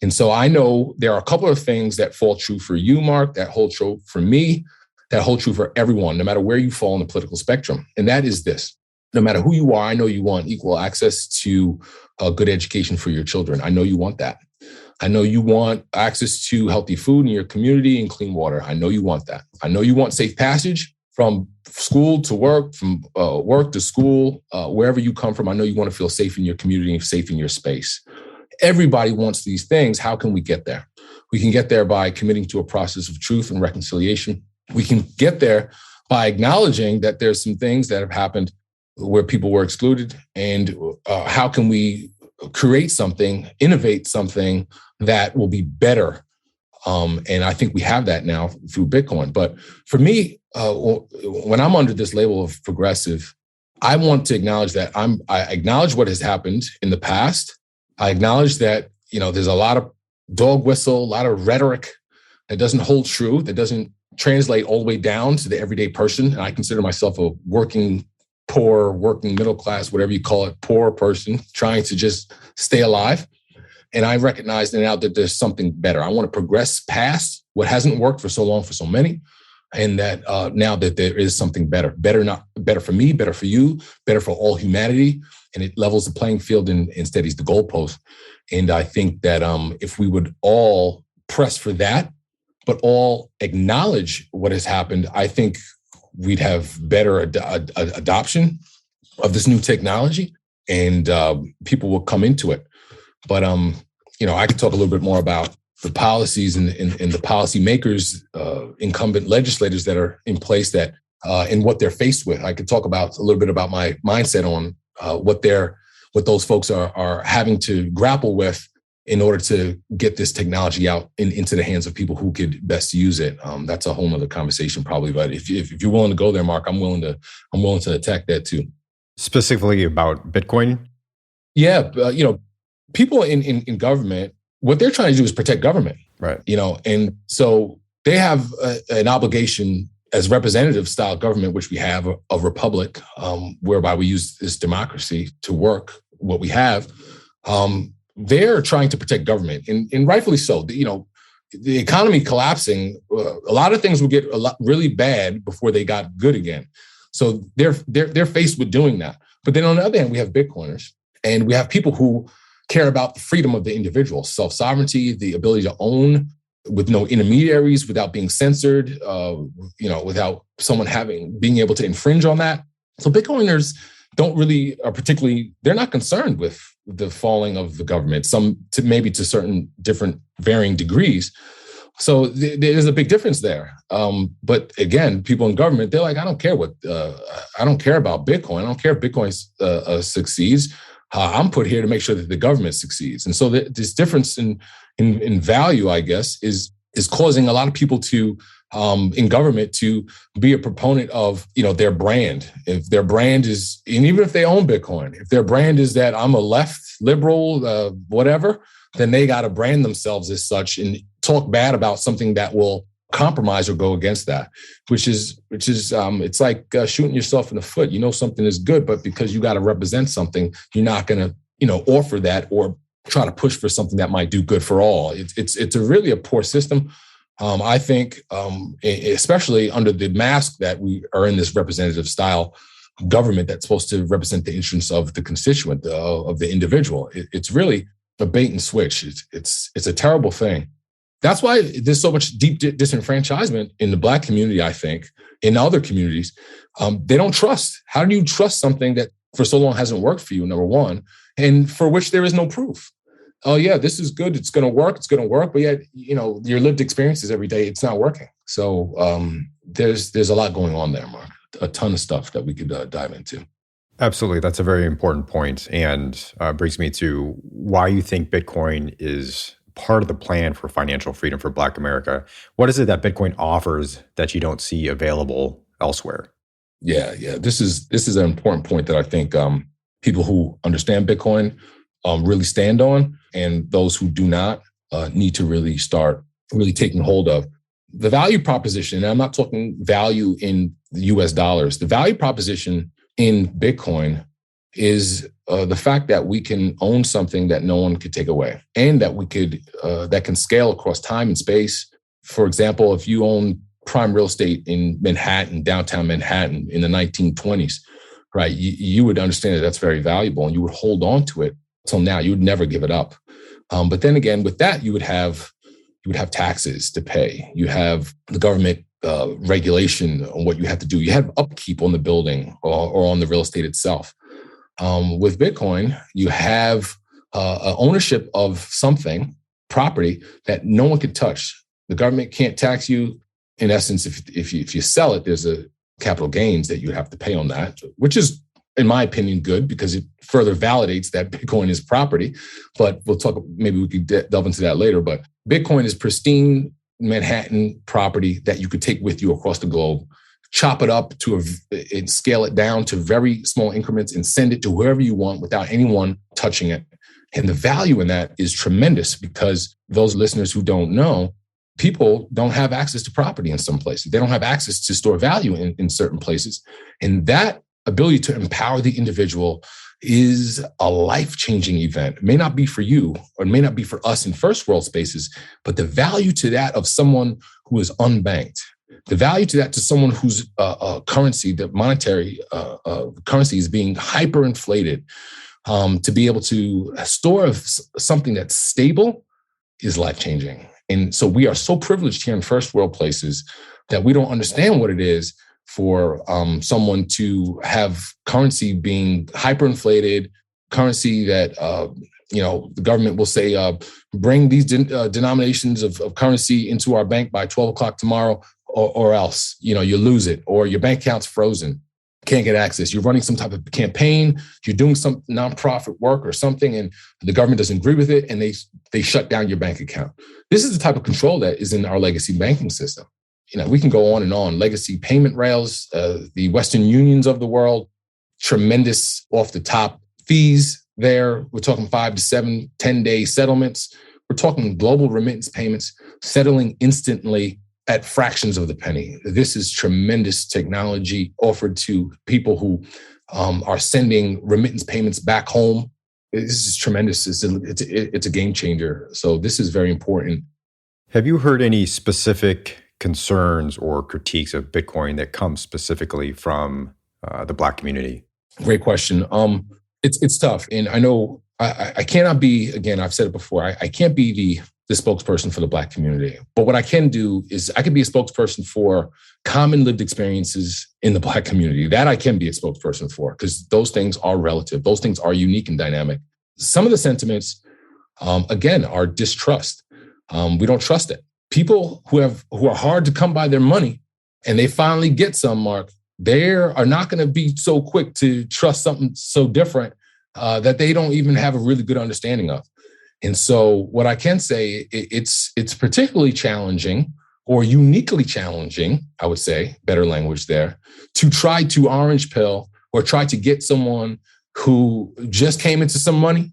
S2: And so I know there are a couple of things that fall true for you, Mark, that hold true for me, that hold true for everyone, no matter where you fall in the political spectrum. And that is this. No matter who you are, I know you want equal access to a good education for your children. I know you want that. I know you want access to healthy food in your community and clean water. I know you want that. I know you want safe passage from school to work, from work to school, wherever you come from. I know you want to feel safe in your community and safe in your space. Everybody wants these things. How can we get there? We can get there by committing to a process of truth and reconciliation. We can get there by acknowledging that there's some things that have happened where people were excluded, and how can we create something, innovate something that will be better. And I think we have that now through Bitcoin. But for me, when I'm under this label of progressive, I want to acknowledge that I acknowledge what has happened in the past. I acknowledge that, there's a lot of dog whistle, a lot of rhetoric that doesn't hold true, that doesn't translate all the way down to the everyday person. And I consider myself a poor, working middle class, whatever you call it, poor person trying to just stay alive. And I recognize now that there's something better. I want to progress past what hasn't worked for so long for so many. And that now that there is something better for me, better for you, better for all humanity. And it levels the playing field and steadies the goalpost. And I think that if we would all press for that, but all acknowledge what has happened, I think we'd have better adoption of this new technology, and people will come into it. But I could talk a little bit more about the policies and the policymakers, incumbent legislators that are in place that and what they're faced with. I could talk about a little bit about my mindset on what those folks are having to grapple with in order to get this technology out into the hands of people who could best use it. That's a whole nother conversation probably. But if you're willing to go there, Mark, I'm willing to attack that too.
S1: Specifically about Bitcoin?
S2: Yeah, people in government, what they're trying to do is protect government,
S1: right?
S2: And so they have an obligation as representative style government, which we have a republic, whereby we use this democracy to work what we have. They're trying to protect government, and rightfully so. The economy collapsing, a lot of things will get really bad before they got good again. So they're faced with doing that. But then on the other hand, we have Bitcoiners, and we have people who care about the freedom of the individual, self-sovereignty, the ability to own with no intermediaries, without being censored, without someone being able to infringe on that. So Bitcoiners they're not concerned with the falling of the government, maybe to certain different varying degrees. So there's a big difference there. But again, people in government, they're like, I don't care about Bitcoin. I don't care if Bitcoin succeeds. I'm put here to make sure that the government succeeds. And so this difference in value, I guess, is causing a lot of people to in government to be a proponent of their brand. If their brand is, and even if they own Bitcoin, if their brand is that I'm a left liberal, whatever, then they got to brand themselves as such and talk bad about something that will compromise or go against that, which is it's like shooting yourself in the foot. Something is good, but because you got to represent something, you're not going to offer that or try to push for something that might do good for all. It's really a poor system. I think, especially under the mask that we are in this representative style government that's supposed to represent the interests of the constituent, of the individual. It's really a bait and switch. It's a terrible thing. That's why there's so much deep disenfranchisement in the Black community, I think, in other communities. They don't trust. How do you trust something that for so long hasn't worked for you, number one, and for which there is no proof? Oh, yeah, this is good. It's going to work. It's going to work. But yet, your lived experiences every day, it's not working. So there's a lot going on there, Mark. A ton of stuff that we could dive into.
S1: Absolutely. That's a very important point, and brings me to why you think Bitcoin is part of the plan for financial freedom for Black America. What is it that Bitcoin offers that you don't see available elsewhere?
S2: Yeah. This is an important point that I think people who understand Bitcoin really stand on, and those who do not need to really start really taking hold of. The value proposition, and I'm not talking value in US dollars, the value proposition in Bitcoin is the fact that we can own something that no one could take away, and that we could that can scale across time and space. For example, if you own prime real estate in Manhattan, downtown Manhattan in the 1920s, right, you would understand that that's very valuable, and you would hold on to it till now. You would never give it up. But then again, with that, you would have taxes to pay. You have the government regulation on what you have to do. You have upkeep on the building or on the real estate itself. With Bitcoin, you have ownership of something, property, that no one can touch. The government can't tax you. In essence, if you sell it, there's a capital gains that you have to pay on that, which is, in my opinion, good because it further validates that Bitcoin is property. But we'll talk, maybe we could delve into that later. But Bitcoin is pristine Manhattan property that you could take with you across the globe, chop it up and scale it down to very small increments and send it to wherever you want without anyone touching it. And the value in that is tremendous because those listeners who don't know, people don't have access to property in some places. They don't have access to store value in certain places. And that ability to empower the individual is a life-changing event. It may not be for you, or it may not be for us in first world spaces, but the value to that of someone who is unbanked, the value to that to someone whose currency, the monetary currency is being hyperinflated, to be able to store something that's stable is life-changing. And so we are so privileged here in first world places that we don't understand what it is for someone to have currency being hyperinflated, currency that the government will say, bring these denominations of currency into our bank by 12 o'clock tomorrow, or else, you lose it, or your bank account's frozen, can't get access. You're running some type of campaign, you're doing some nonprofit work or something, and the government doesn't agree with it, and they shut down your bank account. This is the type of control that is in our legacy banking system. We can go on and on. Legacy payment rails, the Western Unions of the world, tremendous off the top fees there. We're talking 5 to 7, 10-day settlements. We're talking global remittance payments settling instantly at fractions of the penny. This is tremendous technology offered to people who are sending remittance payments back home. This is tremendous. It's a game changer. So this is very important.
S1: Have you heard any specific concerns or critiques of Bitcoin that come specifically from the Black community?
S2: Great question. It's tough. And I know I cannot be, again, I've said it before, I can't be the spokesperson for the Black community. But what I can do is I can be a spokesperson for common lived experiences in the Black community. That I can be a spokesperson for, because those things are relative. Those things are unique and dynamic. Some of the sentiments, again, are distrust. We don't trust it. People who are hard to come by their money and they finally get some, Mark, they are not going to be so quick to trust something so different that they don't even have a really good understanding of. And so what I can say, it's particularly challenging or uniquely challenging, I would say, better language there, to try to orange pill or try to get someone who just came into some money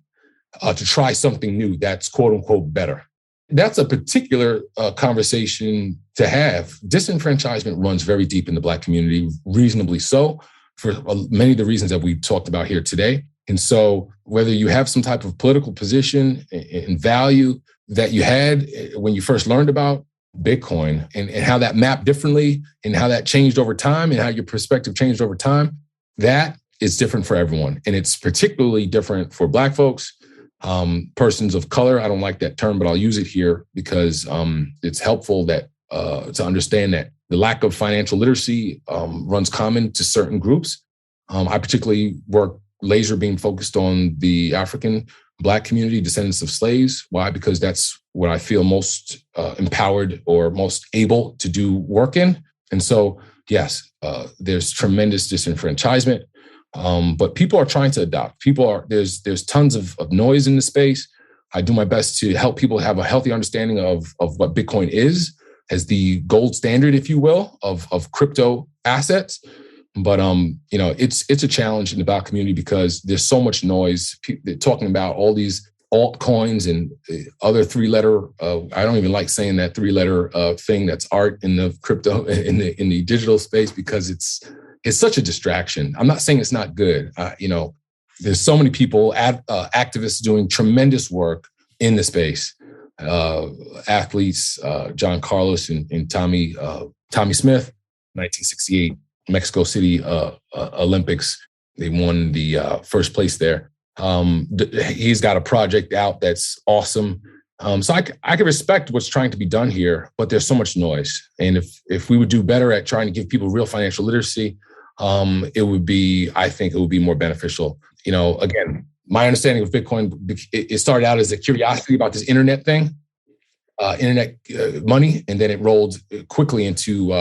S2: to try something new that's quote unquote better. That's a particular conversation to have. Disenfranchisement runs very deep in the Black community, reasonably so, for many of the reasons that we talked about here today. And so whether you have some type of political position and value that you had when you first learned about Bitcoin and how that mapped differently and how that changed over time and how your perspective changed over time, that is different for everyone. And it's particularly different for Black folks, persons of color. I don't like that term, but I'll use it here because it's helpful that to understand that the lack of financial literacy runs common to certain groups. I particularly work laser beam focused on the African Black community, descendants of slaves. Why? Because that's what I feel most empowered or most able to do work in. And so, yes, there's tremendous disenfranchisement, but people are trying to adopt. There's tons of noise in the space. I do my best to help people have a healthy understanding of what Bitcoin is as the gold standard, if you will, of crypto assets. But it's a challenge in the Black community because there's so much noise. They're talking about all these altcoins and other three-letter. I don't even like saying that three-letter thing that's art in the crypto in the digital space because it's such a distraction. I'm not saying it's not good. There's so many people, activists doing tremendous work in the space. Athletes, John Carlos and Tommy Smith, 1968. Mexico City Olympics. They won the first place there. He's got a project out that's awesome. So I can respect what's trying to be done here, but there's so much noise. And if we would do better at trying to give people real financial literacy, I think it would be more beneficial. Again, my understanding of Bitcoin, it started out as a curiosity about this internet thing, internet money, and then it rolled quickly into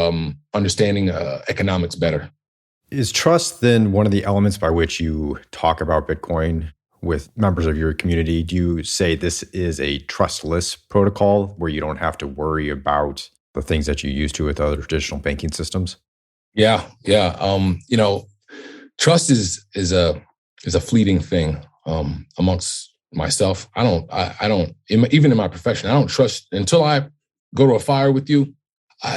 S2: understanding economics better.
S1: Is trust then one of the elements by which you talk about Bitcoin with members of your community? Do you say this is a trustless protocol where you don't have to worry about the things that you used to with other traditional banking systems? Yeah.
S2: Trust is a fleeting thing amongst myself. I don't, even in my profession, I don't trust until I go to a fire with you.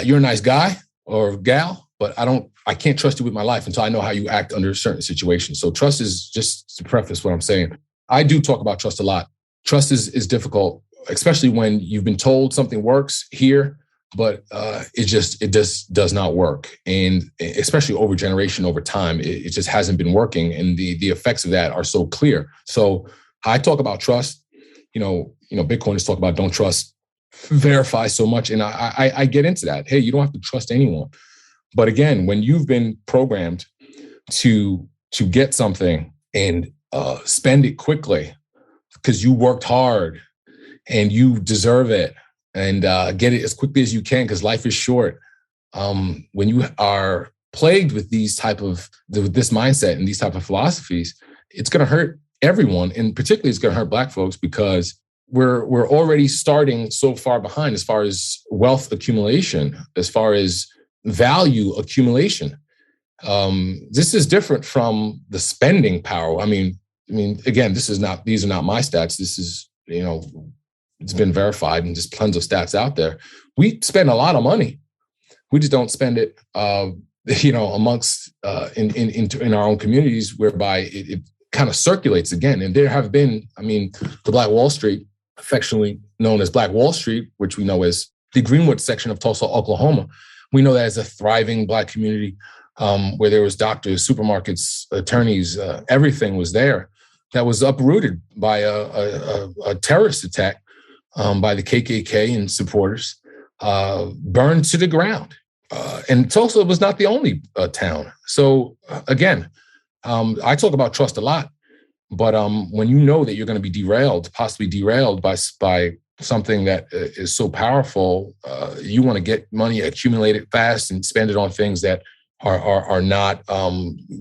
S2: You're a nice guy or gal, but I can't trust you with my life until I know how you act under certain situations. So trust is, just to preface what I'm saying, I do talk about trust a lot. Trust is difficult, especially when you've been told something works here, but it just does not work. And especially over generation, over time, it just hasn't been working. And the effects of that are so clear. So I talk about trust. Bitcoiners talk about don't trust verify so much. And I get into that. Hey, you don't have to trust anyone. But again, when you've been programmed to get something and spend it quickly because you worked hard and you deserve it, and get it as quickly as you can because life is short. When you are plagued with this mindset and these type of philosophies, it's going to hurt everyone, and particularly it's going to hurt Black folks because we're already starting so far behind as far as wealth accumulation, as far as value accumulation. This is different from the spending power. I mean, again, these are not my stats. This is, it's been verified and just tons of stats out there. We spend a lot of money. We just don't spend it, amongst in our own communities, whereby it kind of circulates again. And there have been, the Black Wall Street, affectionately known as Black Wall Street, which we know as the Greenwood section of Tulsa, Oklahoma. We know that as a thriving Black community where there was doctors, supermarkets, attorneys, everything was there. That was uprooted by a terrorist attack by the KKK and supporters, burned to the ground. And Tulsa was not the only town. So again, I talk about trust a lot, but when you know that you're going to be possibly derailed by something that is so powerful, you want to get money, accumulate it fast, and spend it on things that are not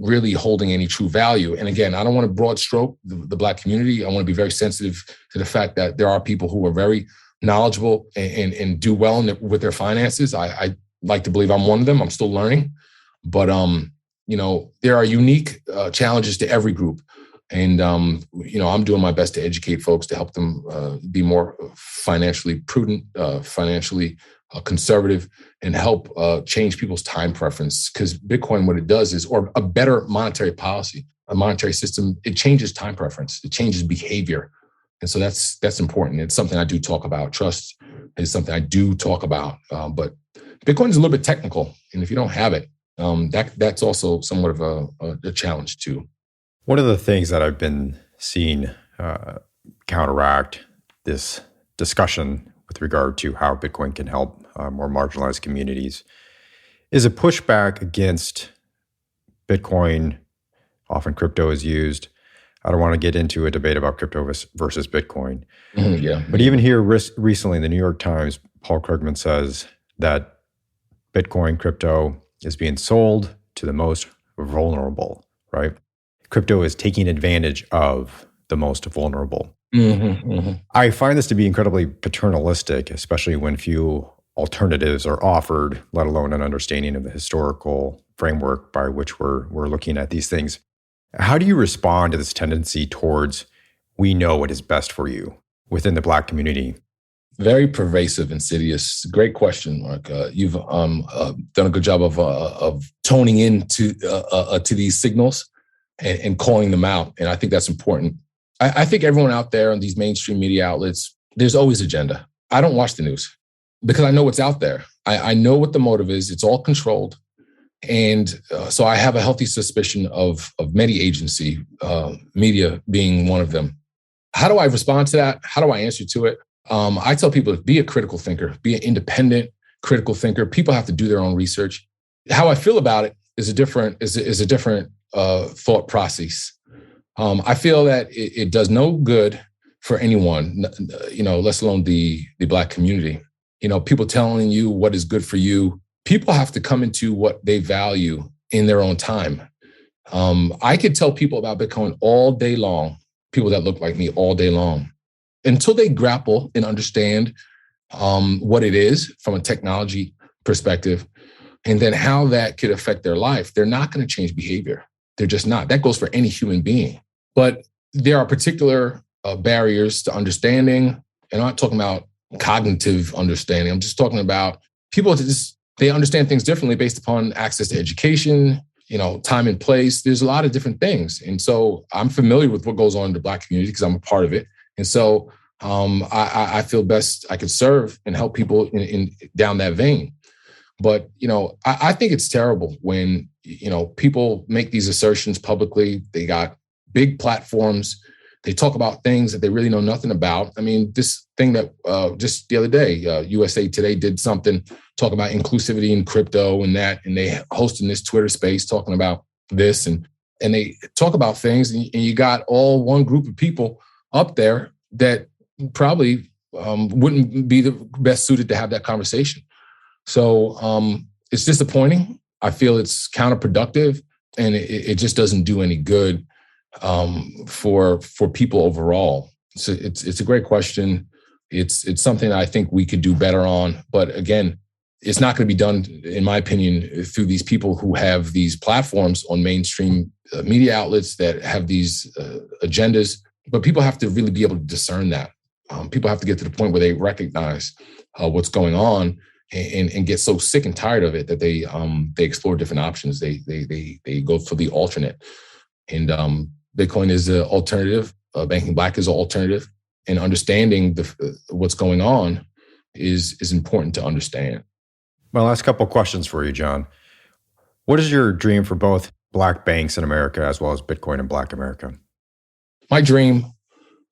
S2: really holding any true value. And again, I don't want to broad stroke the Black community. I want to be very sensitive to the fact that there are people who are very knowledgeable and do well with their finances. I like to believe I'm one of them. I'm still learning, but there are unique challenges to every group. And, I'm doing my best to educate folks to help them be more financially prudent, financially conservative, and help change people's time preference. Because Bitcoin, what it does is, or a better monetary policy, a monetary system, it changes time preference. It changes behavior. And so that's important. It's something I do talk about. Trust is something I do talk about. But Bitcoin is a little bit technical. And if you don't have it, that's also somewhat of a challenge too.
S1: One of the things that I've been seeing counteract this discussion with regard to how Bitcoin can help more marginalized communities is a pushback against Bitcoin. Often crypto is used. I don't want to get into a debate about crypto versus Bitcoin.
S2: Yeah.
S1: But even here recently in the New York Times, Paul Krugman says that Bitcoin crypto is being sold to the most vulnerable, right? Crypto is taking advantage of the most vulnerable. I find this to be incredibly paternalistic, especially when few alternatives are offered, let alone an understanding of the historical framework by which we're looking at these things. How do you respond to this tendency towards, we know what is best for you within the Black community?
S2: Very pervasive, insidious. Great question, Mark. You've done a good job of toning into to these signals and calling them out. And I think that's important. I think everyone out there on these mainstream media outlets, there's always agenda. I don't watch the news because I know what's out there. I know what the motive is. It's all controlled. And so I have a healthy suspicion of many agency, media being one of them. How do I respond to that? How do I answer to it? I tell people to be a critical thinker, be an independent critical thinker. People have to do their own research. How I feel about it is a different thought process. I feel that it does no good for anyone, let alone the Black community. People telling you what is good for you. People have to come into what they value in their own time. I could tell people about Bitcoin all day long, people that look like me all day long, until they grapple and understand what it is from a technology perspective, and then how that could affect their life. They're not going to change behavior. They're just not. That goes for any human being. But there are particular barriers to understanding. And I'm not talking about cognitive understanding. I'm just talking about people they understand things differently based upon access to education, time and place. There's a lot of different things. And so I'm familiar with what goes on in the Black community because I'm a part of it. And so I feel best I could serve and help people in down that vein. But, I think it's terrible when, people make these assertions publicly. They got big platforms. They talk about things that they really know nothing about. I mean, this thing that just the other day, USA Today did something, talk about inclusivity in crypto and that, and they hosted this Twitter space talking about this, and they talk about things, and you got all one group of people up there that probably wouldn't be the best suited to have that conversation. So it's disappointing. I feel it's counterproductive, and it just doesn't do any good for people overall. So it's a great question. It's something I think we could do better on. But again, it's not going to be done, in my opinion, through these people who have these platforms on mainstream media outlets that have these agendas. But people have to really be able to discern that. People have to get to the point where they recognize what's going on and get so sick and tired of it that they explore different options. They go for the alternate. And Bitcoin is an alternative. Banking Black is an alternative. And understanding what's going on is important to understand.
S1: My last couple of questions for you, Jon. What is your dream for both Black banks in America as well as Bitcoin and Black America?
S2: My dream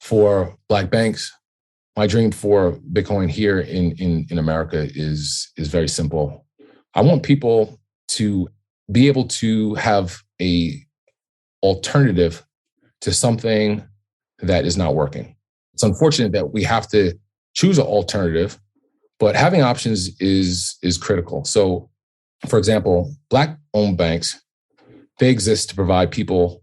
S2: for Black banks, my dream for Bitcoin here in America is very simple. I want people to be able to have a alternative to something that is not working. It's unfortunate that we have to choose an alternative, but having options is critical. So, for example, Black-owned banks, they exist to provide people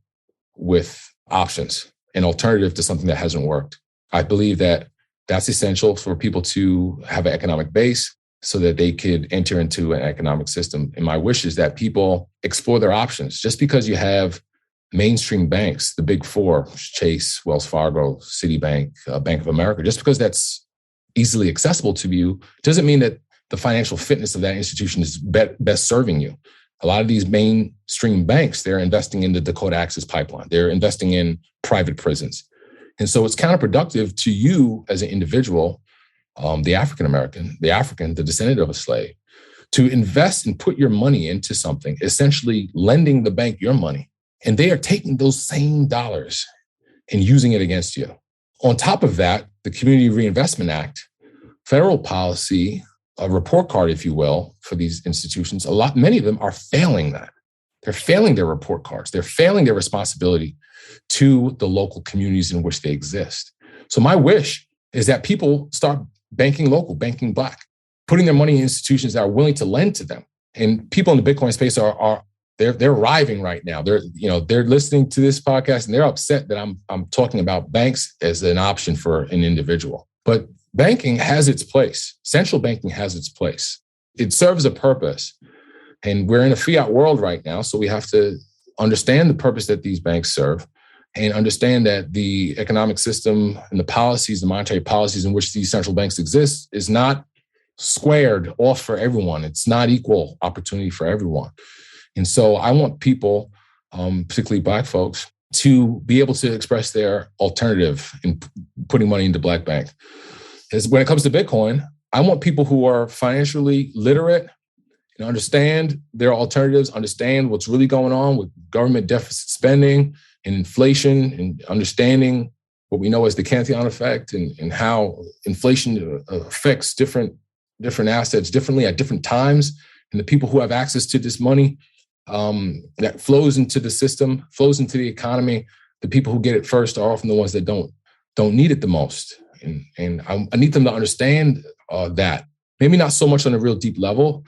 S2: with options, an alternative to something that hasn't worked. I believe that that's essential for people to have an economic base so that they could enter into an economic system. And my wish is that people explore their options. Just because you have mainstream banks, the big four, Chase, Wells Fargo, Citibank, Bank of America, just because that's easily accessible to you doesn't mean that the financial fitness of that institution is best serving you. A lot of these mainstream banks, they're investing in the Dakota Access Pipeline. They're investing in private prisons. And so it's counterproductive to you as an individual, the African-American, the descendant of a slave, to invest and put your money into something, essentially lending the bank your money. And they are taking those same dollars and using it against you. On top of that, the Community Reinvestment Act, federal policy, a report card, if you will, for these institutions, many of them are failing that. They're failing their report cards. They're failing their responsibility to the local communities in which they exist. So my wish is that people start banking local, banking Black, putting their money in institutions that are willing to lend to them. And people in the Bitcoin space they're arriving right now. They're listening to this podcast and they're upset that I'm talking about banks as an option for an individual. But banking has its place. Central banking has its place. It serves a purpose. And we're in a fiat world right now, so we have to understand the purpose that these banks serve and understand that the economic system and the policies, the monetary policies in which these central banks exist is not squared off for everyone. It's not equal opportunity for everyone. And so I want people, particularly Black folks, to be able to express their alternative in putting money into Black banks. Because when it comes to Bitcoin, I want people who are financially literate and understand their alternatives, understand what's really going on with government deficit spending and inflation, and understanding what we know as the Cantillon effect and how inflation affects different assets differently at different times. And the people who have access to this money that flows into the system, flows into the economy, the people who get it first are often the ones that don't need it the most. And I need them to understand that. Maybe not so much on a real deep level,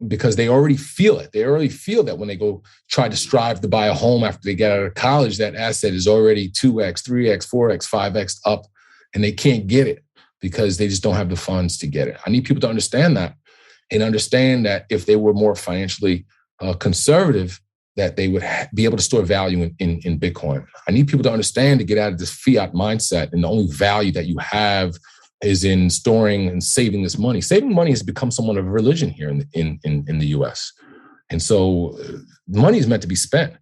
S2: because they already feel it. They already feel that when they go try to strive to buy a home after they get out of college, that asset is already 2x, 3x, 4x, 5x up, and they can't get it because they just don't have the funds to get it. I need people to understand that and understand that if they were more financially conservative, that they would be able to store value in Bitcoin. I need people to understand to get out of this fiat mindset, and the only value that you have is in storing and saving this money. Saving money has become somewhat of a religion here in the US. And so money is meant to be spent.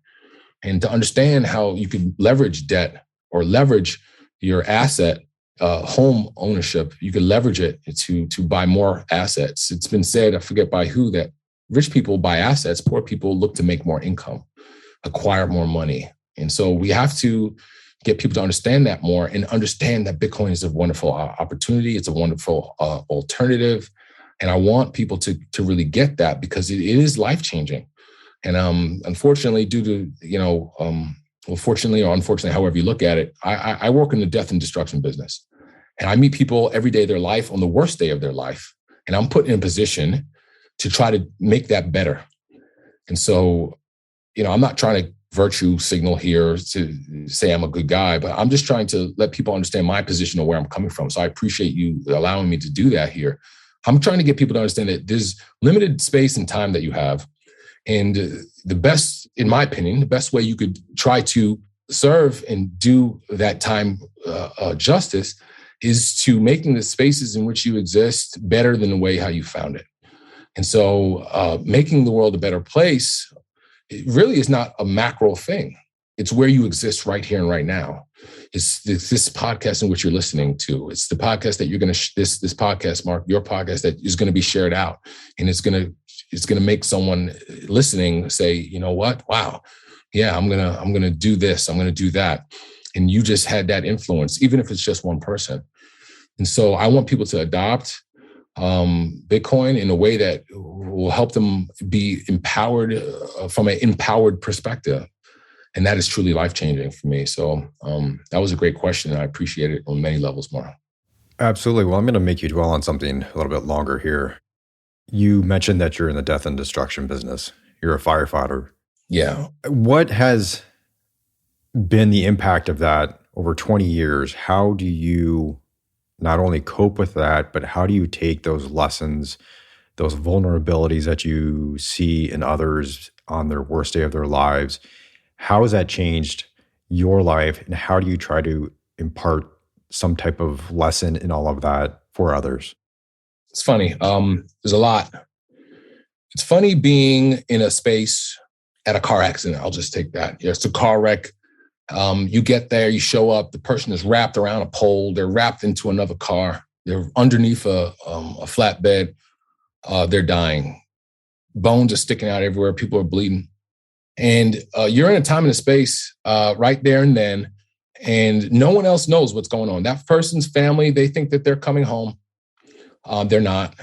S2: And to understand how you can leverage debt or leverage your asset, home ownership, you can leverage it to buy more assets. It's been said, I forget by who, that rich people buy assets, poor people look to make more income, acquire more money. And so we have to get people to understand that more and understand that Bitcoin is a wonderful opportunity. It's a wonderful alternative. And I want people to really get that because it is life-changing. And unfortunately, due to, well, fortunately or unfortunately, however you look at it, I work in the death and destruction business. And I meet people every day of their life on the worst day of their life. And I'm put in a position to try to make that better. And so, I'm not trying to virtue signal here to say I'm a good guy, but I'm just trying to let people understand my position of where I'm coming from. So I appreciate you allowing me to do that here. I'm trying to get people to understand that there's limited space and time that you have. And the best, in my opinion, the best way you could try to serve and do that time justice is to making the spaces in which you exist better than the way how you found it. And so making the world a better place, it really is not a macro thing. It's where you exist right here and right now. It's this podcast in which you're listening to. It's the podcast that you're going to, this podcast, Mark, your podcast that is going to be shared out. And it's going to make someone listening say, you know what? Wow. Yeah, I'm going to do this. I'm going to do that. And you just had that influence, even if it's just one person. And so I want people to adopt Bitcoin in a way that will help them be empowered from an empowered perspective. And that is truly life-changing for me. So that was a great question, and I appreciate it on many levels more.
S1: Absolutely. Well, I'm going to make you dwell on something a little bit longer here. You mentioned that you're in the death and destruction business. You're a firefighter.
S2: Yeah.
S1: What has been the impact of that over 20 years? How do you not only cope with that, but how do you take those lessons, those vulnerabilities that you see in others on their worst day of their lives? How has that changed your life, and how do you try to impart some type of lesson in all of that for others?
S2: It's funny. There's a lot. It's funny being in a space at a car accident. I'll just take that. Yeah, it's a car wreck. You get there, you show up, the person is wrapped around a pole. They're wrapped into another car. They're underneath a flatbed. They're dying. Bones are sticking out everywhere. People are bleeding. And you're in a time and a space right there and then, and no one else knows what's going on. That person's family, they think that they're coming home. They're not.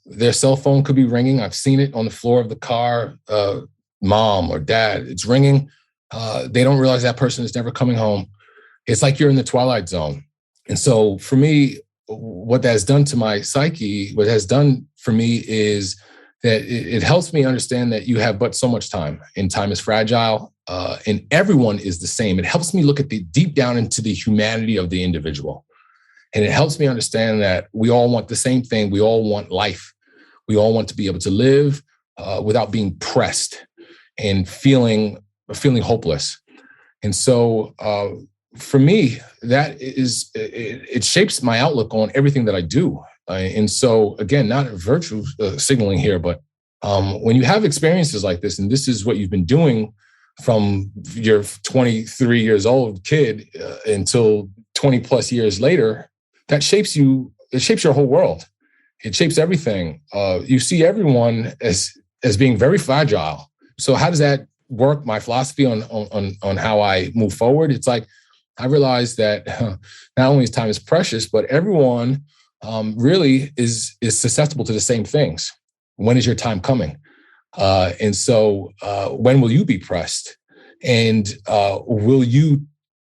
S2: Their cell phone could be ringing. I've seen it on the floor of the car. Mom or dad, it's ringing. They don't realize that person is never coming home. It's like you're in the twilight zone. And so for me, what that has done to my psyche, what has done for me is that it helps me understand that you have but so much time, and time is fragile, and everyone is the same. It helps me look at the deep down into the humanity of the individual. And it helps me understand that we all want the same thing. We all want life. We all want to be able to live without being pressed and feeling hopeless. And so for me, that is, it shapes my outlook on everything that I do. And so again, not virtue signaling here, but when you have experiences like this, and this is what you've been doing from your 23 years old kid until 20 plus years later, that shapes you. It shapes your whole world. It shapes everything. You see everyone as being very fragile. So how does that work? My philosophy on how I move forward. It's like I realize that not only is time is precious, but everyone really is susceptible to the same things. When is your time coming? And so when will you be pressed? And will you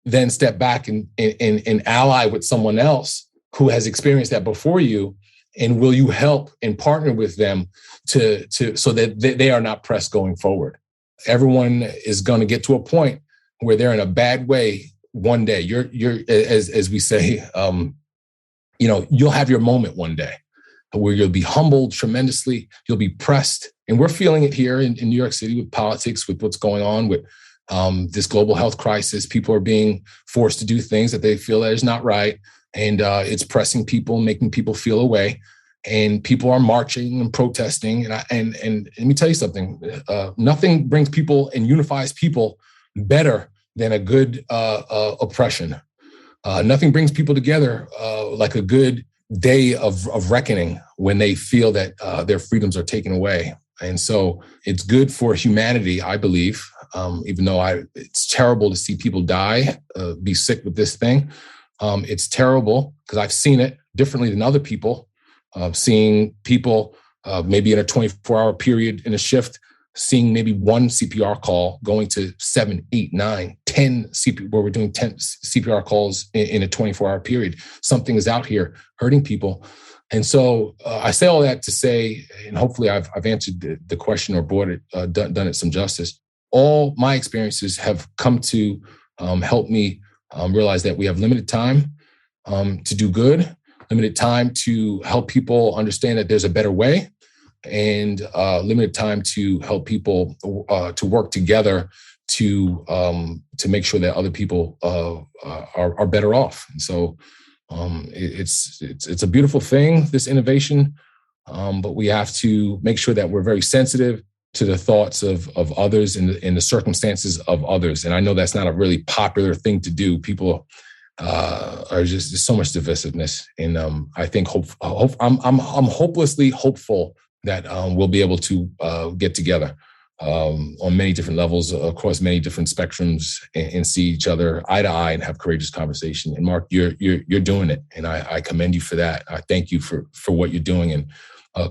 S2: then step back and ally with someone else who has experienced that before you? And will you help and partner with them to so that they are not pressed going forward? Everyone is going to get to a point where they're in a bad way one day. You're as we say, you'll have your moment one day where you'll be humbled tremendously. You'll be pressed. And we're feeling it here in New York City with politics, with what's going on with this global health crisis. People are being forced to do things that they feel that is not right. And it's pressing people, making people feel away. And people are marching and protesting. And let me tell you something. Nothing brings people and unifies people better than a good oppression. Nothing brings people together like a good day of reckoning when they feel that their freedoms are taken away. And so it's good for humanity, I believe, even though it's terrible to see people die, be sick with this thing. It's terrible because I've seen it differently than other people, seeing people maybe in a 24-hour period in a shift, seeing maybe one CPR call going to 7, 8, 9, 10 CPR, where we're doing 10 CPR calls in a 24-hour period. Something is out here hurting people. And so I say all that to say, and hopefully I've answered the question or brought it, done it some justice. All my experiences have come to help me realize that we have limited time to do good, limited time to help people understand that there's a better way, and limited time to help people to work together to make sure that other people are better off. And so it's a beautiful thing, this innovation, but we have to make sure that we're very sensitive to the thoughts of others and the circumstances of others. And I know that's not a really popular thing to do. People are just, there's so much divisiveness, and I think I'm hopelessly hopeful that we'll be able to get together on many different levels, across many different spectrums, and see each other eye to eye and have courageous conversation. And Mark, you're doing it, and I commend you for that. I thank you for what you're doing, and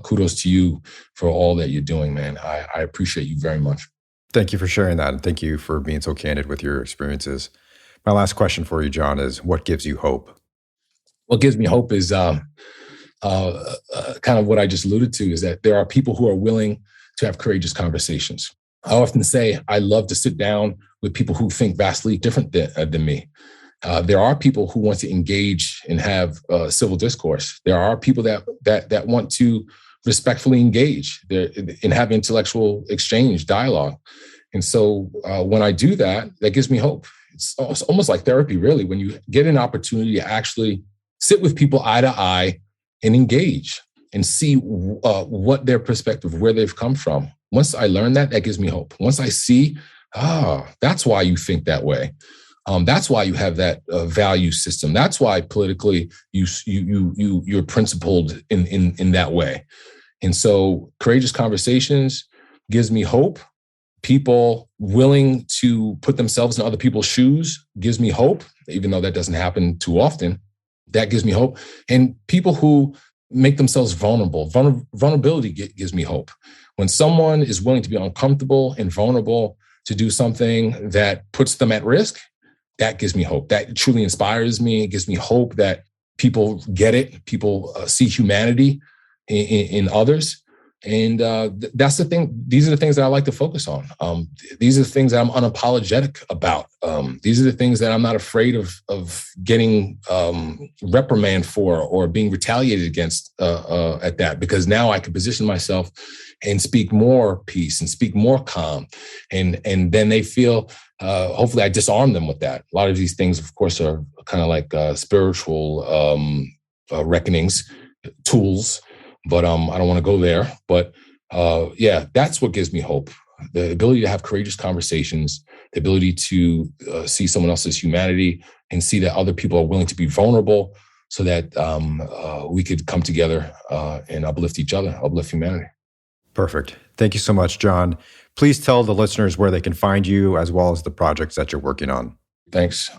S2: kudos to you for all that you're doing, man. I appreciate you very much.
S1: Thank you for sharing that, and thank you for being so candid with your experiences. My last question for you, Jon, is what gives you hope?
S2: What gives me hope is kind of what I just alluded to, is that there are people who are willing to have courageous conversations. I often say I love to sit down with people who think vastly different than me. There are people who want to engage and have civil discourse. There are people that want to respectfully engage and have intellectual exchange, dialogue. And so when I do that, that gives me hope. It's almost like therapy, really, when you get an opportunity to actually sit with people eye to eye and engage and see what their perspective, where they've come from. Once I learn that, that gives me hope. Once I see, that's why you think that way. That's why you have that value system. That's why politically you're principled in that way. And so courageous conversations gives me hope. People willing to put themselves in other people's shoes gives me hope, even though that doesn't happen too often. That gives me hope. And people who make themselves vulnerable. Vulnerability gives me hope. When someone is willing to be uncomfortable and vulnerable to do something that puts them at risk, that gives me hope. That truly inspires me. It gives me hope that people get it. People see humanity in others. And that's the thing. These are the things that I like to focus on. These are the things that I'm unapologetic about. These are the things that I'm not afraid of getting reprimand for or being retaliated against at that, because now I can position myself and speak more peace and speak more calm. And then they feel, hopefully I disarm them with that. A lot of these things, of course, are kind of like spiritual reckonings, tools. But I don't want to go there. But yeah, that's what gives me hope. The ability to have courageous conversations, the ability to see someone else's humanity and see that other people are willing to be vulnerable so that we could come together and uplift each other, uplift humanity.
S1: Perfect. Thank you so much, Jon. Please tell the listeners where they can find you as well as the projects that you're working on. Thanks.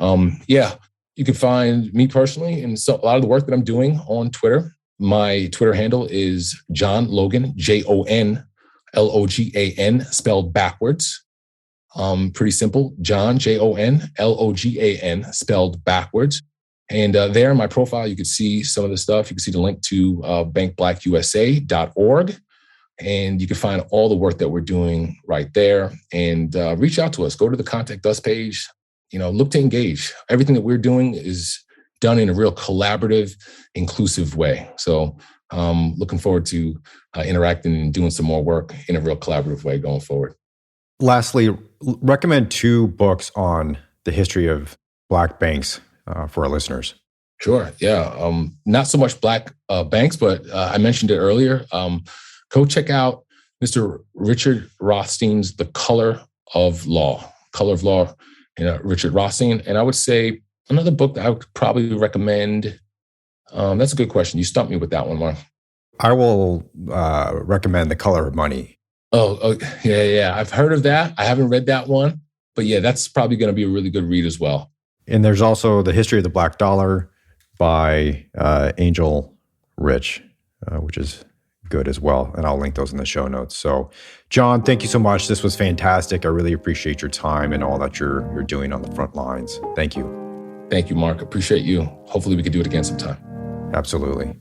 S2: Yeah, you can find me personally and a lot of the work that I'm doing on Twitter. My Twitter handle is Jon Logan, JonLogan, spelled backwards. Pretty simple. Jon, JonLogan, spelled backwards. And there in my profile, you can see some of the stuff. You can see the link to bankblackusa.org. And you can find all the work that we're doing right there. And reach out to us. Go to the Contact Us page. Look to engage. Everything that we're doing is done in a real collaborative, inclusive way. So looking forward to interacting and doing some more work in a real collaborative way going forward.
S1: Lastly, recommend 2 books on the history of Black banks for our listeners.
S2: Sure. Yeah. Not so much Black banks, but I mentioned it earlier. Go check out Mr. Richard Rothstein's The Color of Law, Richard Rothstein. And I would say, another book that I would probably recommend, that's a good question. You stumped me with that one, Mark.
S1: I will recommend The Color of Money.
S2: Oh, yeah. I've heard of that. I haven't read that one, but yeah, that's probably going to be a really good read as well.
S1: And there's also The History of the Black Dollar by Angel Rich, which is good as well. And I'll link those in the show notes. So, Jon, thank you so much. This was fantastic. I really appreciate your time and all that you're doing on the front lines. Thank you.
S2: Thank you, Mark. Appreciate you. Hopefully we can do it again sometime.
S1: Absolutely.